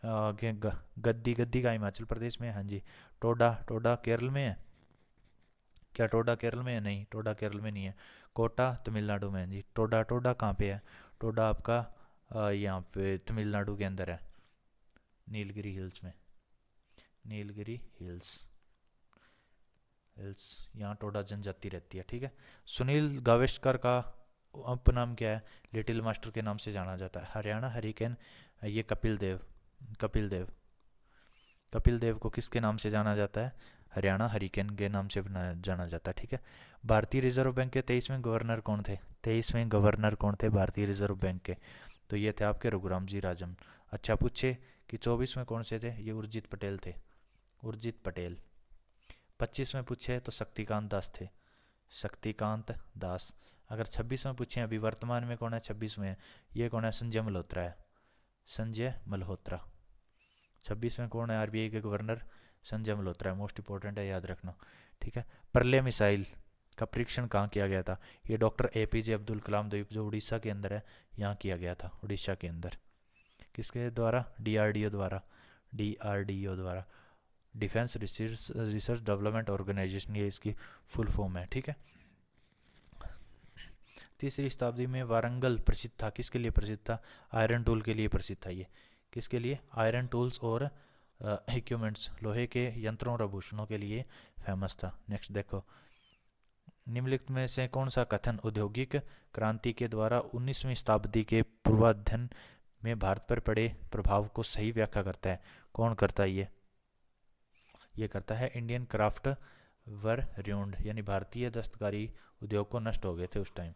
आगे गद्दी, गद्दी का हिमाचल प्रदेश में है, हाँ जी। टोडा, टोडा केरल में है क्या? टोडा केरल में है? नहीं, टोडा केरल में नहीं है। कोटा तमिलनाडु में है जी। टोडा, टोडा कहाँ पे है? टोडा आपका यहाँ पे तमिलनाडु के अंदर है, नीलगिरी हिल्स में, नीलगिरी हिल्स, हिल्स यहाँ टोडा जनजाति रहती है, ठीक है। सुनील गावस्कर का उपनाम क्या है? लिटिल मास्टर के नाम से जाना जाता है। हरियाणा हरिकेन, ये कपिल देव, कपिल देव, कपिल देव को किसके नाम से जाना जाता है? हरियाणा हरिकेन के नाम से जाना जाता है, ठीक है। भारतीय रिजर्व बैंक के 23वें गवर्नर कौन थे? 23वें गवर्नर कौन थे भारतीय रिजर्व बैंक के? तो ये थे आपके रघुराम जी राजन। अच्छा पूछे कि 24वें कौन से थे? ये उर्जित पटेल थे, उर्जित पटेल। 25वें पूछे तो शक्तिकांत दास थे, शक्तिकांत दास। अगर 26वें पूछे अभी वर्तमान में कौन है 26वें, ये कौन है? संजय मल्होत्रा है, संजय मल्होत्रा। 26वें कौन है आरबीआई के गवर्नर? संजय मल्होत्रा है, मोस्ट इंपॉर्टेंट है, याद रखना, ठीक है। प्रलय मिसाइल का परीक्षण कहाँ किया गया था? ये डॉक्टर एपीजे अब्दुल कलाम द्वीप जो उड़ीसा के अंदर है, यहाँ किया गया था, उड़ीसा के अंदर। किसके द्वारा? डीआरडीओ द्वारा, डीआरडीओ द्वारा, डिफेंस रिसर्च डेवलपमेंट ऑर्गेनाइजेशन, ये इसकी फुल फॉर्म है, ठीक है। तीसरी शताब्दी में वारंगल प्रसिद्ध था, किसके लिए प्रसिद्ध था? आयरन टूल के लिए प्रसिद्ध था ये। किसके लिए? आयरन टूल्स और इक्विपमेंट्स, लोहे के यंत्रों और आभूषणों के लिए फेमस था। नेक्स्ट देखो, निम्नलिखित में से कौन सा कथन औद्योगिक क्रांति के द्वारा 19वीं शताब्दी के पूर्वाध्ययन में भारत पर पड़े प्रभाव को सही व्याख्या करता है? कौन करता है ये करता है इंडियन क्राफ्ट वर र्यूंड, यानी भारतीय दस्तकारी उद्योग को नष्ट हो गए थे उस टाइम।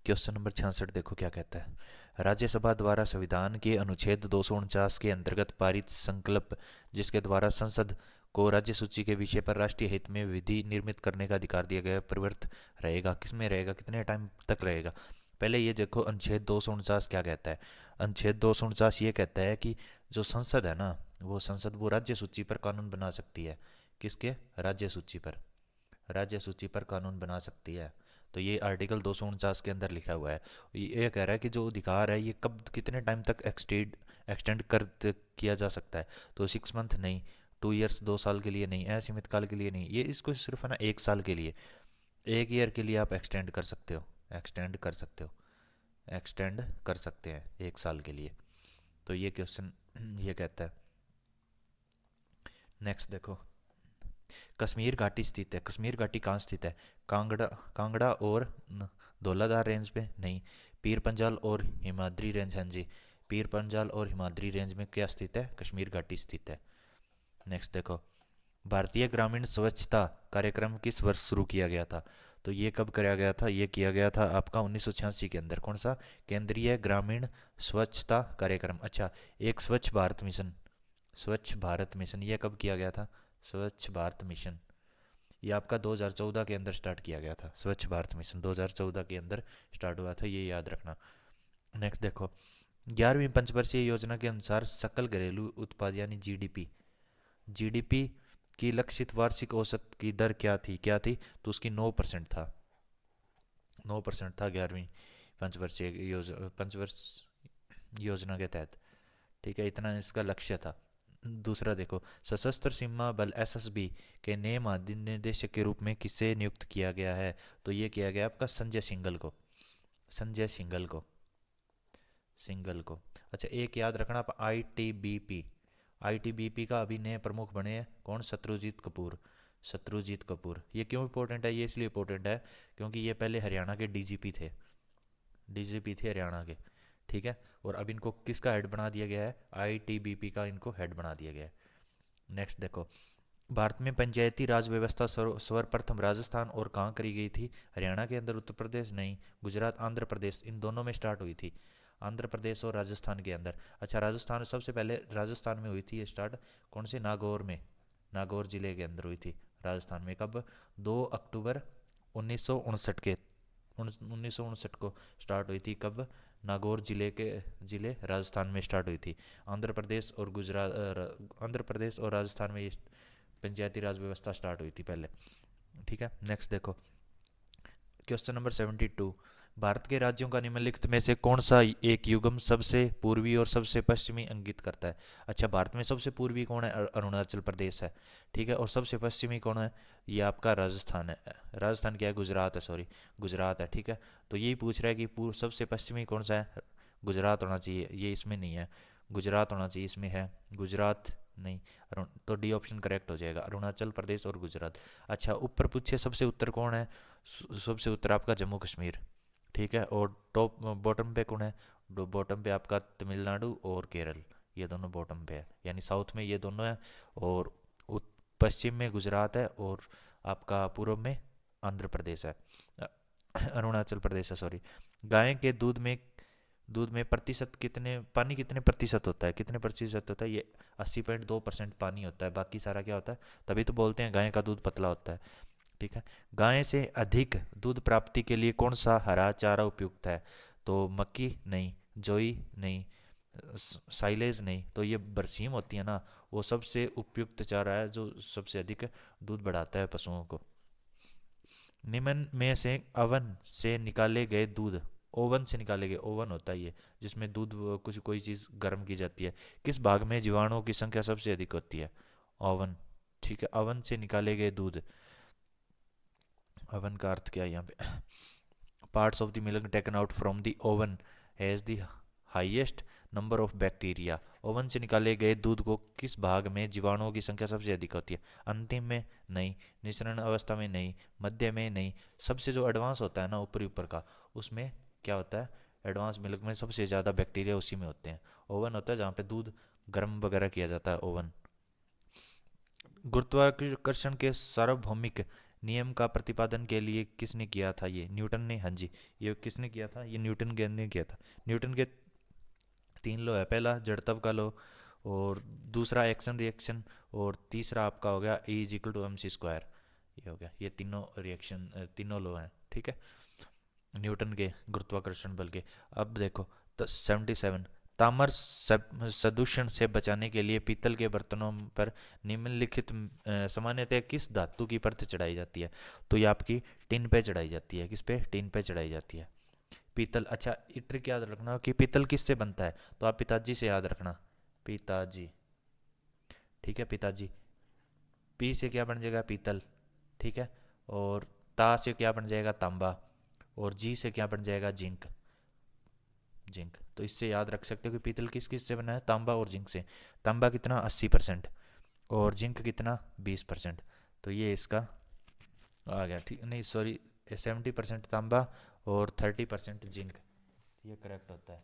क्वेश्चन नंबर 66 देखो क्या कहता है। राज्यसभा द्वारा संविधान के अनुच्छेद 249 के अंतर्गत पारित संकल्प जिसके द्वारा संसद को राज्य सूची के विषय पर राष्ट्रीय हित में विधि निर्मित करने का अधिकार दिया गया परिवर्त रहेगा, किसमें रहेगा, कितने टाइम तक रहेगा। पहले ये देखो अनुच्छेद 249 क्या कहता है। अनुच्छेद 249 ये कहता है कि जो संसद है ना, वो संसद वो राज्य सूची पर कानून बना सकती है। किसके? राज्य सूची पर, राज्य सूची पर कानून बना सकती है। तो ये आर्टिकल 249 के अंदर लिखा हुआ है। ये कह रहा है कि जो अधिकार है ये कब कितने टाइम तक एक्सटेंड कर किया जा सकता है। तो 6 मंथ नहीं, 2 ईयर्स, 2 साल के लिए नहीं, असीमित काल के लिए नहीं, ये इसको सिर्फ है ना 1 साल के लिए, 1 ईयर के लिए आप एक्सटेंड कर सकते हो, एक्सटेंड कर सकते हो, एक्सटेंड कर सकते हैं 1 साल के लिए। तो ये क्वेश्चन ये कहता है। नेक्स्ट देखो, कश्मीर घाटी स्थित है। कश्मीर घाटी कहाँ स्थित है? कांगड़ा, कांगड़ा और धौलाधार रेंज में नहीं, पीर पंजाल और हिमाद्री रेंज। हाँ जी, पीर पंजाल और हिमाद्री रेंज में क्या स्थित है? कश्मीर घाटी स्थित है। नेक्स्ट देखो, भारतीय ग्रामीण स्वच्छता कार्यक्रम किस वर्ष शुरू किया गया था? तो ये कब कराया गया था? ये किया गया था आपका 1986 के अंदर। कौन सा? केंद्रीय ग्रामीण स्वच्छता कार्यक्रम। अच्छा, एक स्वच्छ भारत मिशन, स्वच्छ भारत मिशन ये कब किया गया था? स्वच्छ भारत मिशन ये आपका 2014 के अंदर स्टार्ट किया गया था। स्वच्छ भारत मिशन 2014 के अंदर स्टार्ट हुआ था, ये याद रखना। नेक्स्ट देखो, 11वीं पंचवर्षीय योजना के अनुसार सकल घरेलू उत्पाद यानी जीडीपी, जीडीपी की लक्षित वार्षिक औसत की दर क्या थी? क्या थी? तो उसकी 9% था, 9% था 11वीं पंचवर्ष योजना के तहत। ठीक है, इतना इसका लक्ष्य था। दूसरा देखो, सशस्त्र सीमा बल एसएसबी के नए महानिदेशक के रूप में किसे नियुक्त किया गया है? तो ये किया गया आपका संजय सिंघल को, संजय सिंघल को, सिंघल को। अच्छा, एक याद रखना आप, आईटीबीपी, आईटीबीपी का अभी नए प्रमुख बने हैं कौन? शत्रुजीत कपूर, शत्रुजीत कपूर। ये क्यों इंपॉर्टेंट है? ये इसलिए इंपॉर्टेंट है क्योंकि ये पहले हरियाणा के डीजीपी थे, डीजीपी थे हरियाणा के। ठीक है, और अब इनको किसका हेड बना दिया गया है? आईटीबीपी का इनको हेड बना दिया गया है। नेक्स्ट देखो, भारत में पंचायती राज व्यवस्था सर्वप्रथम राजस्थान और कहाँ करी गई थी? हरियाणा के अंदर, उत्तर प्रदेश नहीं, गुजरात, आंध्र प्रदेश, इन दोनों में स्टार्ट हुई थी, आंध्र प्रदेश और राजस्थान के अंदर। अच्छा, राजस्थान सबसे पहले राजस्थान में हुई थी ये स्टार्ट, कौन से? नागौर में, नागौर जिले के अंदर हुई थी राजस्थान में। कब? 2 अक्टूबर 1959 के, 1959 को स्टार्ट हुई थी। कब? नागौर जिले राजस्थान में स्टार्ट हुई थी। आंध्र प्रदेश और गुजरात, आंध्र प्रदेश और राजस्थान में ये पंचायती राज व्यवस्था स्टार्ट हुई थी पहले। ठीक है, नेक्स्ट देखो, क्वेश्चन नंबर 72, भारत के राज्यों का निम्नलिखित में से कौन सा एक युग्म सबसे पूर्वी और सबसे पश्चिमी इंगित करता है? अच्छा, भारत में सबसे पूर्वी कौन है? अरुणाचल प्रदेश है। ठीक है, और सबसे पश्चिमी कौन है? ये आपका राजस्थान है। राजस्थान क्या है? गुजरात है, सॉरी, गुजरात है। ठीक है, तो यही पूछ रहा है कि सबसे पश्चिमी कौन सा है? गुजरात होना चाहिए, ये इसमें नहीं है, गुजरात होना चाहिए, इसमें है गुजरात नहीं। तो डी ऑप्शन करेक्ट हो जाएगा, अरुणाचल प्रदेश और गुजरात। अच्छा, ऊपर पूछे सबसे उत्तर कौन है? सबसे उत्तर आपका जम्मू कश्मीर। ठीक है, और टॉप बॉटम पे कौन है? बॉटम पे आपका तमिलनाडु और केरल, ये दोनों बॉटम पे है, यानी साउथ में ये दोनों है, और पश्चिम में गुजरात है, और आपका पूर्व में आंध्र प्रदेश है, अरुणाचल प्रदेश है, सॉरी। गाय के दूध में प्रतिशत कितने, पानी कितने प्रतिशत होता है? कितने प्रतिशत होता है? ये 80.2% पानी होता है, बाकी सारा क्या होता है? तभी तो बोलते हैं गाय का दूध पतला होता है। ठीक है, गाय से अधिक दूध प्राप्ति के लिए कौन सा हरा चारा उपयुक्त है? तो मक्की नहीं, जोई नहीं, साइलेज नहीं, तो ये बरसीम होती है ना, वो सबसे उपयुक्त चारा है जो सबसे अधिक दूध बढ़ाता है पशुओं को। निम्न में से ओवन से निकाले गए दूध, ओवन से निकाले गए, ओवन होता है ये जिसमें दूध कुछ कोई चीज़ गर्म की जाती है, किस भाग में जीवाणुओं की संख्या सबसे अधिक होती है? ओवन। ठीक है, ओवन से निकाले गए दूध, ओवन का अर्थ क्या है यहाँ पे? Parts of the milk taken out from the oven has the highest number of bacteria. Oven से निकाले गए दूध को किस भाग में जीवाणुओं की संख्या सबसे अधिक होती है? अंतिम में नहीं, मिश्रण अवस्था में नहीं, मध्य में नहीं, सबसे जो एडवांस होता है ना ऊपरी ऊपर का, उसमें क्या होता है? एडवांस मिल्क में सबसे ज़्यादा बैक्टीरिया उसी में होते हैं। ओवन होता है जहाँ पे दूध गर्म वगैरह किया जाता है, ओवन। गुरुत्वाकर्षण के सार्वभौमिक नियम का प्रतिपादन के लिए किसने किया था? ये न्यूटन ने। हाँ जी, ये किसने किया था? ये न्यूटन ने किया था। न्यूटन के 3 लॉ है। पहला जड़त्व का लॉ, और दूसरा एक्शन रिएक्शन, और तीसरा आपका हो गया E is equal to MC²। ये हो गया, ये तीनों रिएक्शन, तीनों लॉ हैं, ठीक है, न्यूटन के गुरुत्वाकर्षण बल के। अब देखो 77, ताम्र सदूषण से बचाने के लिए पीतल के बर्तनों पर निम्नलिखित सामान्यतः किस धातु की परत चढ़ाई जाती है? तो ये आपकी टिन पे चढ़ाई जाती है। किस पे? टिन पे चढ़ाई जाती है, पीतल। अच्छा, ये ट्रिक याद रखना कि पीतल किससे बनता है, तो आप पिताजी से याद रखना, पिताजी, ठीक है, पिताजी। पी से क्या बन जाएगा? पीतल, ठीक है, और ता से क्या बन जाएगा? तांबा, और जी से क्या बन जाएगा? Zinc, zinc. तो इससे याद रख सकते हो कि पीतल किस किस से बना है? तांबा और जिंक से। तांबा कितना? 80%, और जिंक कितना? 20%। तो ये इसका आ गया, ठीक नहीं, सॉरी, 70% तांबा और 30% जिंक, ये करेक्ट होता है।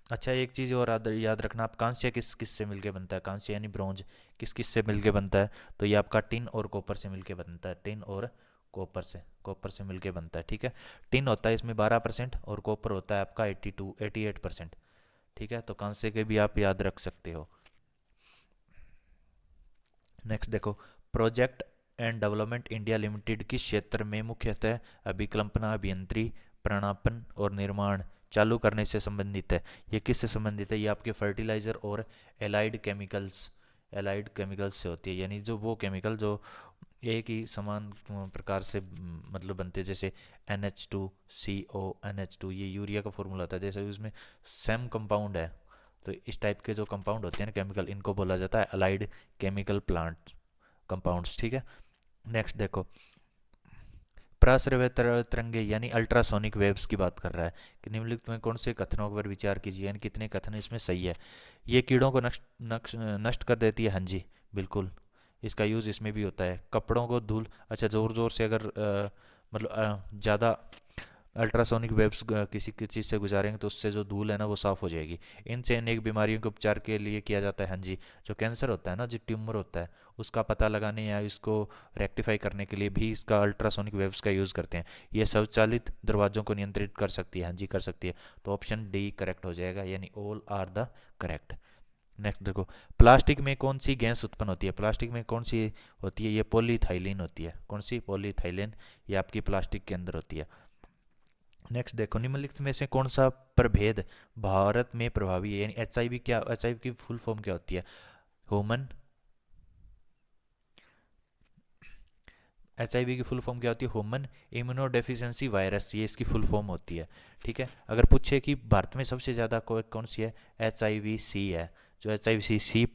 अच्छा, एक चीज़ और याद रखना, आप कांस्य किस किस से मिलके बनता है? कांस्य यानी ब्रोंज किस किस से मिलके बनता है? तो ये आपका टिन और कॉपर से मिलके बनता है। टिन और कॉपर से मिलके बनता है, ठीक है। टिन होता है इसमें 12% और कॉपर होता है आपका 88%, ठीक है। तो कांस्य के भी आप याद रख सकते हो। नेक्स्ट देखो, project and development India limited किस क्षेत्र में मुख्यतः अभिकल्पना, अभियंत्रण, प्रणापन और निर्माण चालू करने से संबंधित है? ये किससे संबंधित है? ये आपके फर्टिलाइजर और एलाइड केमिकल्स से होती है, यानी जो वो केमिकल जो एक ही समान प्रकार से मतलब बनते हैं, जैसे NH2CO, NH2, ये यूरिया का फॉर्मूला होता है, जैसे उसमें सेम कंपाउंड है। तो इस टाइप के जो कंपाउंड होते हैं ना केमिकल, इनको बोला जाता है अलाइड केमिकल प्लांट कंपाउंड्स, ठीक है। नेक्स्ट देखो, प्रस्रव्य तरंगे यानी अल्ट्रासोनिक वेव्स की बात कर रहा है कि निम्नलिखित में कौन से कथनों पर विचार कीजिए, यानी कितने कथन इसमें सही है? ये कीड़ों को नष्ट कर देती है। हाँ जी, बिल्कुल, इसका यूज़ इसमें भी होता है। कपड़ों को धूल, अच्छा, ज़ोर ज़ोर से अगर मतलब ज़्यादा अल्ट्रासोनिक वेव्स किसी चीज़ से गुजारेंगे तो उससे जो धूल है ना वो साफ़ हो जाएगी। इनसे अनेक बीमारियों के उपचार के लिए किया जाता है। हाँ जी, जो कैंसर होता है ना, जो ट्यूमर होता है, उसका पता लगाने या इसको रेक्टिफाई करने के लिए भी इसका अल्ट्रासोनिक वेव्स का यूज़ करते हैं। ये स्वचालित दरवाजों को नियंत्रित कर सकती है। हाँ जी, कर सकती है। तो ऑप्शन डी करेक्ट हो जाएगा, यानी all are the correct. Next देखो, प्लास्टिक में कौन सी गैस उत्पन्न होती है? प्लास्टिक में कौन सी होती है? ये पॉलीथाइलिन होती है। कौन सी? पॉलीथाइलिन, ये आपकी प्लास्टिक के अंदर होती है। नेक्स्ट देखो, निम्नलिखित में से कौन सा प्रभेद भारत में प्रभावी है? यानी HIV, क्या HIV की फुल फॉर्म क्या होती है? ह्यूमन, HIV की फुल फॉर्म क्या होती है? ह्यूमन इम्यूनो डेफिशिएंसी वायरस, ये इसकी फुल फॉर्म होती है, ठीक है। अगर पूछे कि भारत में सबसे ज़्यादा कौन सी है? HIV-C है। जो HIV-C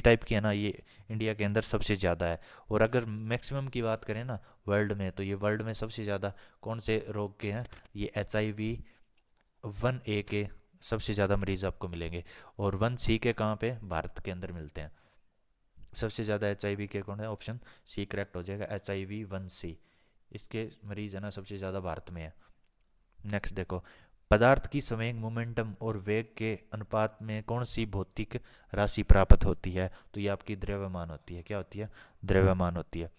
टाइप की है ना, ये इंडिया के अंदर सबसे ज़्यादा है। और अगर मैक्सिमम की बात करें ना वर्ल्ड में, तो ये वर्ल्ड में सबसे ज़्यादा कौन से रोग के हैं? ये HIV-1A के सबसे ज़्यादा मरीज आपको मिलेंगे, और 1C के कहाँ पे? भारत के अंदर मिलते हैं। सबसे ज़्यादा HIV के कौन है? ऑप्शन सी करेक्ट हो जाएगा, HIV-1C, इसके मरीज है ना सबसे ज़्यादा भारत में है। नेक्स्ट देखो, पदार्थ की संवेग, मोमेंटम और वेग के अनुपात में कौन सी भौतिक राशि प्राप्त होती है? तो ये आपकी द्रव्यमान होती है। क्या होती है? द्रव्यमान होती है।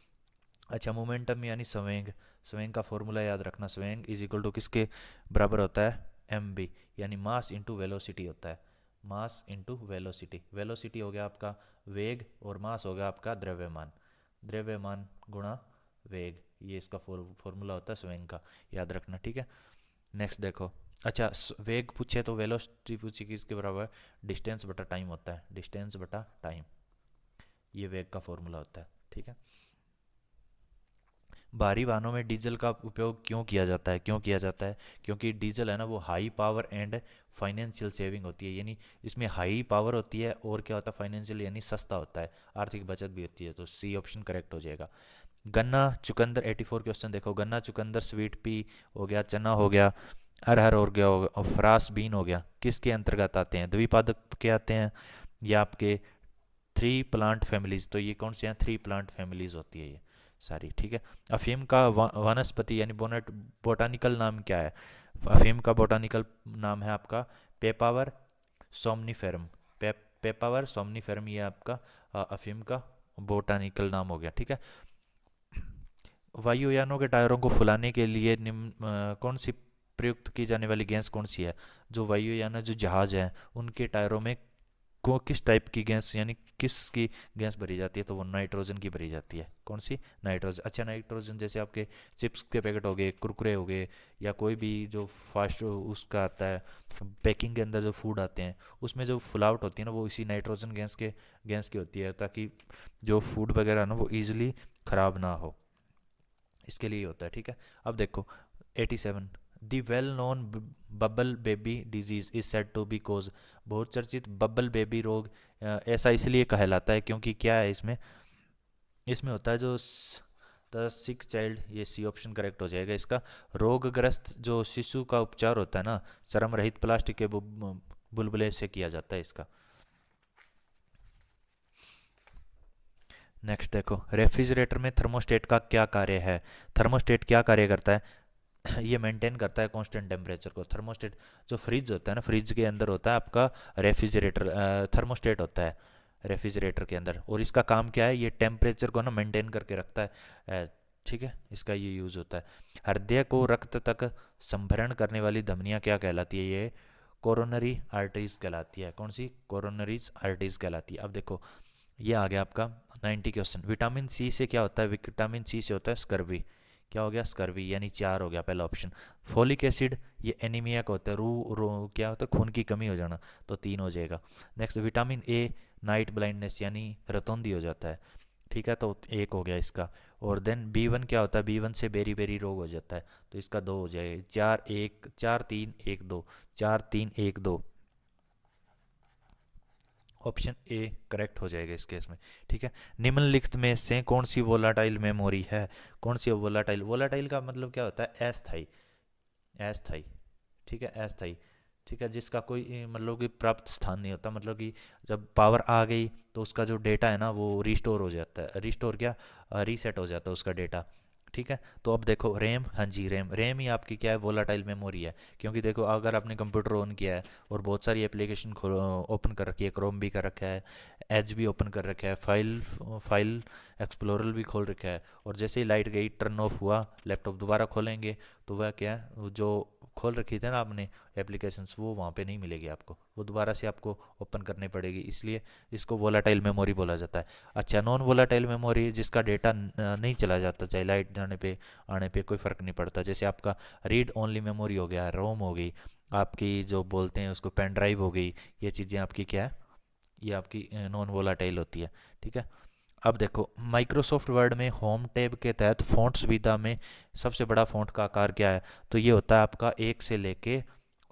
अच्छा, मोमेंटम यानी संवेग, संवेग का फॉर्मूला याद रखना, संवेग इज इक्वल टू किसके बराबर होता है? MB, यानी मास इंटू वेलोसिटी होता है। मास इंटू वेलोसिटी, वेलोसिटी हो गया आपका वेग, और मास हो गया आपका द्रव्यमान। द्रव्यमान गुणा वेग, ये इसका फॉर्मूला होता है संवेग का, याद रखना, ठीक है। नेक्स्ट देखो, अच्छा, वेग पूछे तो वेलोसिटी पूछे किसके बराबर? डिस्टेंस बटा टाइम होता है। डिस्टेंस बटा टाइम, ये वेग का फॉर्मूला होता है, ठीक है। भारी वाहनों में डीजल का उपयोग क्यों किया जाता है? क्यों किया जाता है? क्योंकि डीजल है ना वो high power and financial saving होती है, यानी इसमें हाई पावर होती है और क्या होता है? फाइनेंशियल, यानी सस्ता होता है, आर्थिक बचत भी होती है। तो सी ऑप्शन करेक्ट हो जाएगा। गन्ना चुकंदर, 84 क्वेश्चन देखो, गन्ना चुकंदर स्वीट पी हो गया, चना हो गया, अरहर हो गया, और फ्रास बीन हो गया, किसके अंतर्गत आते हैं? द्विपादक के आते हैं, या आपके 3 प्लांट फैमिलीज? तो ये कौन से हैं? 3 प्लांट फैमिलीज होती है ये सारी, ठीक है। अफीम का वनस्पति यानी बोटानिकल नाम क्या है? अफीम का बोटानिकल नाम है आपका पेपावर सोमनीफेरम। पेपावर सोमनीफेरम, ये आपका अफीम का बोटानिकल नाम हो गया, ठीक है। वायुयानों के टायरों को फुलाने के लिए निम्न कौन सी प्रयुक्त की जाने वाली गैस कौन सी है? जो वायुयान जो जहाज हैं उनके टायरों में को किस टाइप की गैस यानी किस की गैस भरी जाती है? तो वो नाइट्रोजन की भरी जाती है। कौन सी? नाइट्रोजन। अच्छा, नाइट्रोजन जैसे आपके चिप्स के पैकेट हो गए, कुरकुरे हो गए, या कोई भी जो फास्ट उसका आता है पैकिंग के अंदर जो फूड आते हैं, उसमें जो फुलावट होती है ना वो इसी नाइट्रोजन गैस की होती है, ताकि जो फूड वगैरह ना वो ईजिली ख़राब ना हो, इसके लिए होता है, ठीक है। अब देखो 87, the well known bubble baby disease is said to be cause. बहुत चर्चित बबल बेबी रोग ऐसा इसलिए कहलाता है क्योंकि क्या है इसमें, इसमें होता है जो द सिक चाइल्ड, ये सी ऑप्शन करेक्ट हो जाएगा इसका। रोगग्रस्त जो शिशु का उपचार होता है ना श्रम रहित प्लास्टिक के बुलबुले से किया जाता है इसका। नेक्स्ट देखो, रेफ्रिजरेटर में थर्मोस्टेट का क्या कार्य है? थर्मोस्टेट क्या कार्य करता है? ये मेंटेन करता है कांस्टेंट टेम्परेचर को। थर्मोस्टेट जो फ्रिज होता है ना, फ्रिज के अंदर होता है आपका रेफ्रिजरेटर, थर्मोस्टेट होता है रेफ्रिजरेटर के अंदर, और इसका काम क्या है? ये टेम्परेचर को ना मेंटेन करके रखता है, ठीक है। इसका ये यूज़ होता है। हृदय को रक्त तक संभरण करने वाली धमनियाँ क्या कहलाती है? ये कोरोनरी आर्टरीज कहलाती है। कौन सी? कोरोनरीज आर्टरीज कहलाती है। अब देखो ये आ गया आपका 90 क्वेश्चन। विटामिन सी से क्या होता है? विटामिन सी से होता है स्कर्वी। क्या हो गया? स्कर्वी, यानी 4 हो गया पहला ऑप्शन। फोलिक एसिड, ये एनीमिया का होता है, रू क्या होता है? खून की कमी हो जाना, तो 3 हो जाएगा। Next vitamin A, night blindness यानी रतौंधी हो जाता है, ठीक है, तो 1 हो गया इसका। और देन बी 1 क्या होता है? बी 1 से बेरी बेरी रोग हो जाता है, तो इसका 2 हो जाएगा। 4 3 1 2, ऑप्शन ए करेक्ट हो जाएगा इस केस में, ठीक है। निम्नलिखित में से कौन सी वोलाटाइल मेमोरी है? कौन सी वोलाटाइल? वोलाटाइल का मतलब क्या होता है? अस्थाई, अस्थाई, ठीक है, अस्थाई, ठीक है, जिसका कोई मतलब कि प्राप्त स्थान नहीं होता, मतलब कि जब पावर आ गई तो उसका जो डेटा है ना वो रिस्टोर हो जाता है, रिस्टोर क्या, रीसेट हो जाता है उसका डेटा, ठीक है। तो अब देखो रैम, हाँ जी रैम, रैम ही आपकी क्या है? वोलाटाइल मेमोरी है। क्योंकि देखो अगर आपने कंप्यूटर ऑन किया है और बहुत सारी एप्लीकेशन ओपन कर रखी है, क्रोम भी कर रखा है, एज भी ओपन कर रखा है, फाइल एक्सप्लोरर भी खोल रखा है, और जैसे ही लाइट गई टर्न ऑफ हुआ लैपटॉप दोबारा खोलेंगे तो वह क्या है, वो जो खोल रखी थी ना आपने एप्लीकेशंस वो वहाँ पे नहीं मिलेगी आपको, वो दोबारा से आपको ओपन करनी पड़ेगी, इसलिए इसको वोलाटाइल मेमोरी बोला जाता है। अच्छा, नॉन वोलाटाइल मेमोरी जिसका डेटा नहीं चला जाता, चाहे लाइट जाने पे आने पे कोई फ़र्क नहीं पड़ता, जैसे आपका रीड ओनली मेमोरी हो गया, रोम हो गई आपकी, जो बोलते हैं उसको पेन ड्राइव हो गई, ये चीज़ें आपकी क्या है? ये आपकी नॉन वोलाटाइल होती है, ठीक है। अब देखो माइक्रोसॉफ्ट वर्ड में होम टैब के तहत फ़ॉन्ट सुविधा में सबसे बड़ा फ़ॉन्ट का आकार क्या है? तो ये होता है आपका 1 से लेके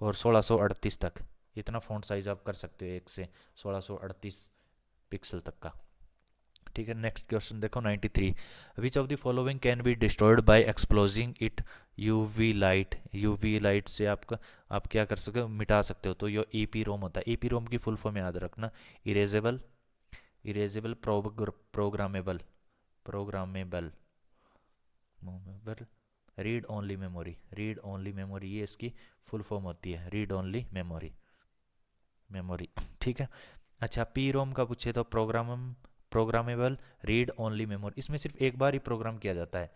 और 1638 तक, इतना फ़ॉन्ट साइज़ आप कर सकते हो 1 से 1638 पिक्सल तक का, ठीक है। नेक्स्ट क्वेश्चन देखो 93, which of the following can be destroyed by exploding it UV light? UV light से आपका आप क्या कर सकते हो? मिटा सकते हो। तो ये ईपी रोम होता है। ईपी रोम की फुल फॉर्म याद रखना, erasable, erasable programmable, programmable read only memory, read only memory, ये इसकी फुल फॉर्म होती है, रीड ओनली मेमोरी, मेमोरी, ठीक है। अच्छा, पी रोम का पूछे तो प्रोग्रामेबल रीड ओनली मेमोरी, इसमें सिर्फ एक बार ही प्रोग्राम किया जाता है,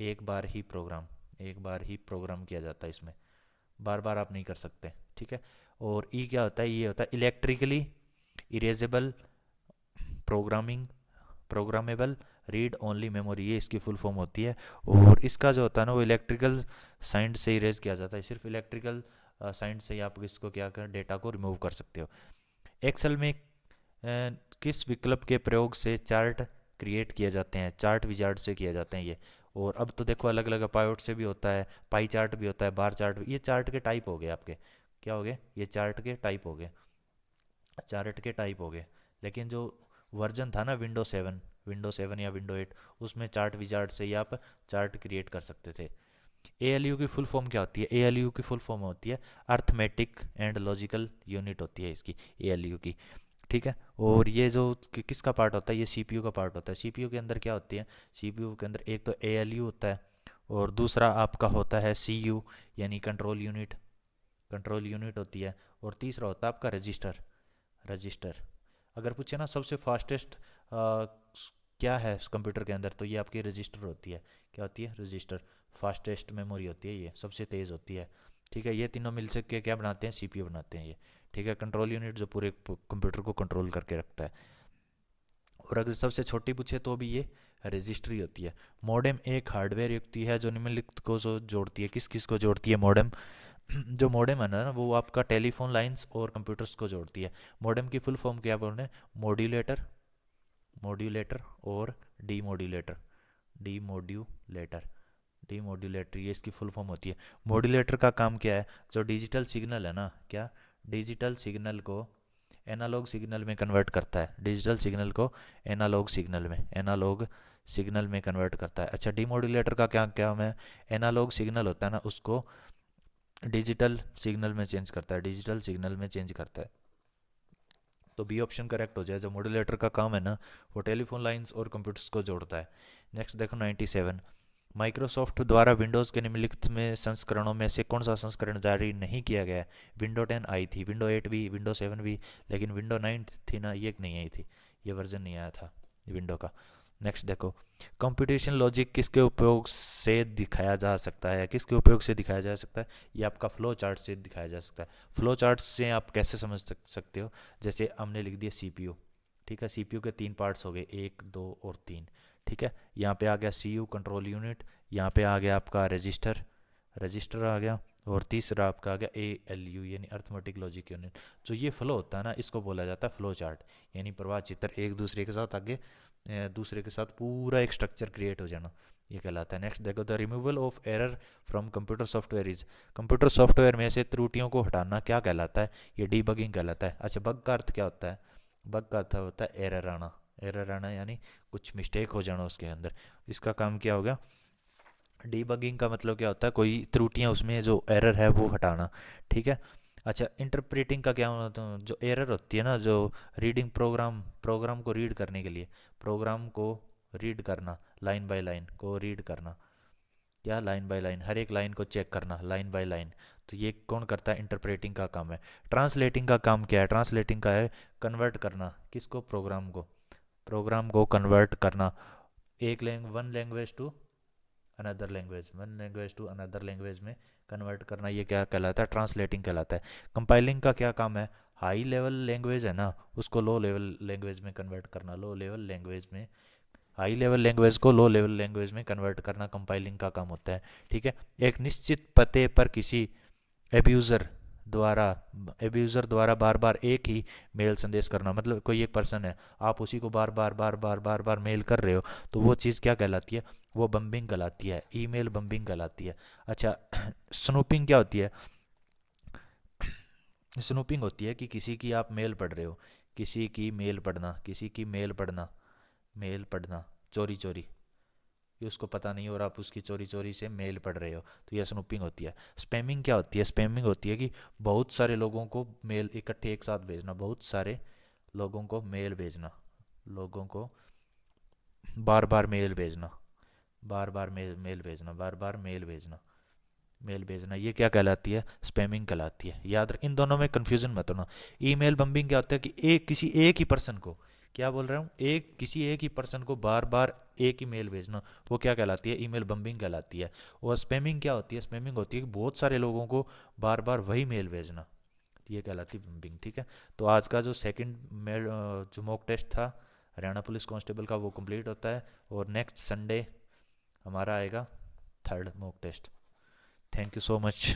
एक बार ही प्रोग्राम, एक बार ही प्रोग्राम किया जाता है इसमें, बार बार आप नहीं कर सकते, ठीक है। और ई क्या होता है? ये होता है electrically erasable programming, programmable read only memory, ये इसकी फुल फॉर्म होती है। और इसका जो होता है ना वो इलेक्ट्रिकल साइंड से इरेज किया जाता है, सिर्फ इलेक्ट्रिकल साइंड से ही आप इसको क्या कर डेटा को रिमूव कर सकते हो। एक्सेल में किस विकल्प के प्रयोग से चार्ट क्रिएट किए जाते हैं? चार्ट विजार्ड से किए जाते हैं ये। और अब तो देखो अलग अलग पायोट से भी होता है, पाई चार्ट भी होता है, बार चार्ट भी, ये चार्ट के टाइप हो गए आपके, क्या हो गए? ये चार्ट के टाइप हो गए, चार्ट के टाइप हो गए। लेकिन जो वर्जन था ना विंडो 7 या विंडो 8, उसमें चार्ट विजार्ड से ही आप चार्ट क्रिएट कर सकते थे। एएलयू की फुल फॉर्म क्या होती है? एएलयू की फुल फॉर्म होती है अर्थमेटिक एंड लॉजिकल यूनिट होती है इसकी, एएलयू की, ठीक है। और ये जो किसका पार्ट होता है? ये सीपीयू का पार्ट होता है। सीपीयू के अंदर क्या होती है? सीपीयू के अंदर एक तो एएलयू होता है और दूसरा आपका होता है सीयू यानी कंट्रोल यूनिट, कंट्रोल यूनिट होती है, और तीसरा होता है आपका रजिस्टर, रजिस्टर। अगर पूछे ना सबसे फास्टेस्ट क्या है इस कंप्यूटर के अंदर, तो ये आपकी रजिस्टर होती है। क्या होती है? रजिस्टर। फास्टेस्ट मेमोरी होती है, ये सबसे तेज़ होती है। ठीक है, ये तीनों मिल के क्या बनाते हैं? सीपीयू बनाते हैं ये। ठीक है, कंट्रोल यूनिट जो पूरे कंप्यूटर को कंट्रोल करके रखता है। और अगर सबसे छोटी पूछे तो भी ये रजिस्ट्री होती है। मॉडेम एक हार्डवेयर युक्ति है जो निम्नलिखित को जोड़ती है। किस किस को जोड़ती है मॉडेम? जो मॉडेम है ना, वो आपका टेलीफोन लाइंस और कंप्यूटर्स को जोड़ती है। मॉडेम की फुल फॉर्म क्या बोल रहे हैं? मॉड्यूलेटर, मॉड्यूलेटर और डीमॉड्यूलेटर। डीमॉड्यूलेटर, डीमॉड्यूलेटर, ये इसकी फुल फॉर्म होती है। मॉड्यूलेटर का काम क्या है? जो डिजिटल सिग्नल है ना, क्या? डिजिटल सिग्नल को एनालॉग सिग्नल में कन्वर्ट करता है। डिजिटल सिग्नल को एनालॉग सिग्नल में, एनालॉग सिग्नल में कन्वर्ट करता है। अच्छा, डीमॉड्यूलेटर का क्या काम है? एनालॉग सिग्नल होता है ना, उसको डिजिटल सिग्नल में चेंज करता है, डिजिटल सिग्नल में चेंज करता है। तो बी ऑप्शन करेक्ट हो जाए। जो मॉड्यूलेटर का काम है ना, वो टेलीफोन लाइंस और कंप्यूटर्स को जोड़ता है। नेक्स्ट देखो 97। माइक्रोसॉफ्ट द्वारा विंडोज़ के निम्नलिखित में संस्करणों में से कौन सा संस्करण जारी नहीं किया गया है? विंडो 10 आई थी, विंडो 8 भी, विंडो 7 भी, लेकिन विंडो 9 थी ना, ये नहीं आई थी, ये वर्जन नहीं आया था विंडो का। नेक्स्ट देखो, कंप्यूटेशन लॉजिक किसके उपयोग से दिखाया जा सकता है? किसके उपयोग से दिखाया जा सकता है? ये आपका फ्लो चार्ट से दिखाया जा सकता है। फ्लो चार्ट से आप कैसे समझ सकते हो? जैसे हमने लिख दिया सीपीयू। ठीक है, सीपीयू के तीन पार्ट्स हो गए, एक, दो और तीन। ठीक है, यहाँ पे आ गया सीयू कंट्रोल यूनिट, यहाँ पे आ गया आपका रजिस्टर, रजिस्टर आ गया, और तीसरा आपका आ गया ALU यानी अर्थमेटिक लॉजिक यूनिट। जो ये फ्लो होता है ना, इसको बोला जाता है फ्लो चार्ट, यानी प्रवाह चित्र एक दूसरे के साथ आगे, दूसरे के साथ पूरा एक स्ट्रक्चर क्रिएट हो जाना, ये कहलाता है। नेक्स्ट देखो, the removal of error from computer software is, computer software में से त्रुटियों को हटाना क्या कहलाता है? ये डीबगिंग कहलाता है। अच्छा, बग का अर्थ क्या होता है? बग का अर्थ होता है एरर आना, एरर आना यानी कुछ मिस्टेक हो जाना उसके अंदर। इसका काम क्या होगा? डीबगिंग का मतलब क्या होता है? कोई त्रुटियां उसमें जो एरर है वो हटाना। ठीक है। अच्छा, इंटरप्रेटिंग का क्या होता है? जो एरर होती है ना, जो रीडिंग, प्रोग्राम, प्रोग्राम को रीड करने के लिए, प्रोग्राम को रीड करना, लाइन बाय लाइन को रीड करना, क्या? लाइन बाय लाइन, हर एक लाइन को चेक करना लाइन बाय लाइन। तो ये कौन करता है? इंटरप्रेटिंग का काम है। ट्रांसलेटिंग का काम क्या है? ट्रांसलेटिंग का है कन्वर्ट करना, किसको? प्रोग्राम को, प्रोग्राम को कन्वर्ट करना, एक one language to another language, one language to another language में कन्वर्ट करना, ये क्या कहलाता है? ट्रांसलेटिंग कहलाता है। कंपाइलिंग का क्या काम है? हाई लेवल लैंग्वेज है ना, उसको लो लेवल लैंग्वेज में कन्वर्ट करना, लो लेवल लैंग्वेज में, हाई लेवल लैंग्वेज को लो लेवल लैंग्वेज में कन्वर्ट करना कंपाइलिंग का काम होता है। ठीक है। एक निश्चित पते पर किसी एब्यूज़र द्वारा, एब्यूज़र द्वारा बार बार एक ही मेल संदेश करना, मतलब कोई एक पर्सन है, आप उसी को बार बार बार बार बार बार मेल कर रहे हो, तो वो चीज़ क्या कहलाती है? वो बम्बिंग कहलाती है, ईमेल बम्बिंग कहलाती है। अच्छा, स्नूपिंग क्या होती है? स्नूपिंग होती है कि किसी की आप मेल पढ़ रहे हो, किसी की मेल पढ़ना, किसी की मेल पढ़ना, मेल पढ़ना चोरी चोरी, कि उसको पता नहीं और आप उसकी चोरी चोरी से मेल पढ़ रहे हो, तो यह स्नूपिंग होती है। स्पैमिंग क्या होती है? स्पैमिंग होती है कि बहुत सारे लोगों को मेल इकट्ठे एक साथ भेजना, बहुत सारे लोगों को मेल भेजना, लोगों को बार बार मेल भेजना, बार बार मेल भेजना, बार बार मेल भेजना, मेल भेजना, ये क्या कहलाती है? स्पैमिंग कहलाती है। याद रख, इन दोनों में कंफ्यूजन मत होना। ईमेल बम्बिंग क्या होता है कि एक, किसी एक ही पर्सन को, क्या बोल रहा हूँ, एक, किसी एक ही पर्सन को बार बार एक ही मेल भेजना, वो क्या कहलाती है? ईमेल बम्बिंग कहलाती है। और स्पैमिंग क्या होती है? स्पैमिंग होती है कि बहुत सारे लोगों को बार बार वही मेल भेजना, ये कहलाती है बम्बिंग। ठीक है। तो आज का जो सेकंड मेल जो मॉक टेस्ट था हरियाणा पुलिस कांस्टेबल का, वो कंप्लीट होता है, और नेक्स्ट संडे हमारा आएगा third mock test. Thank you so much.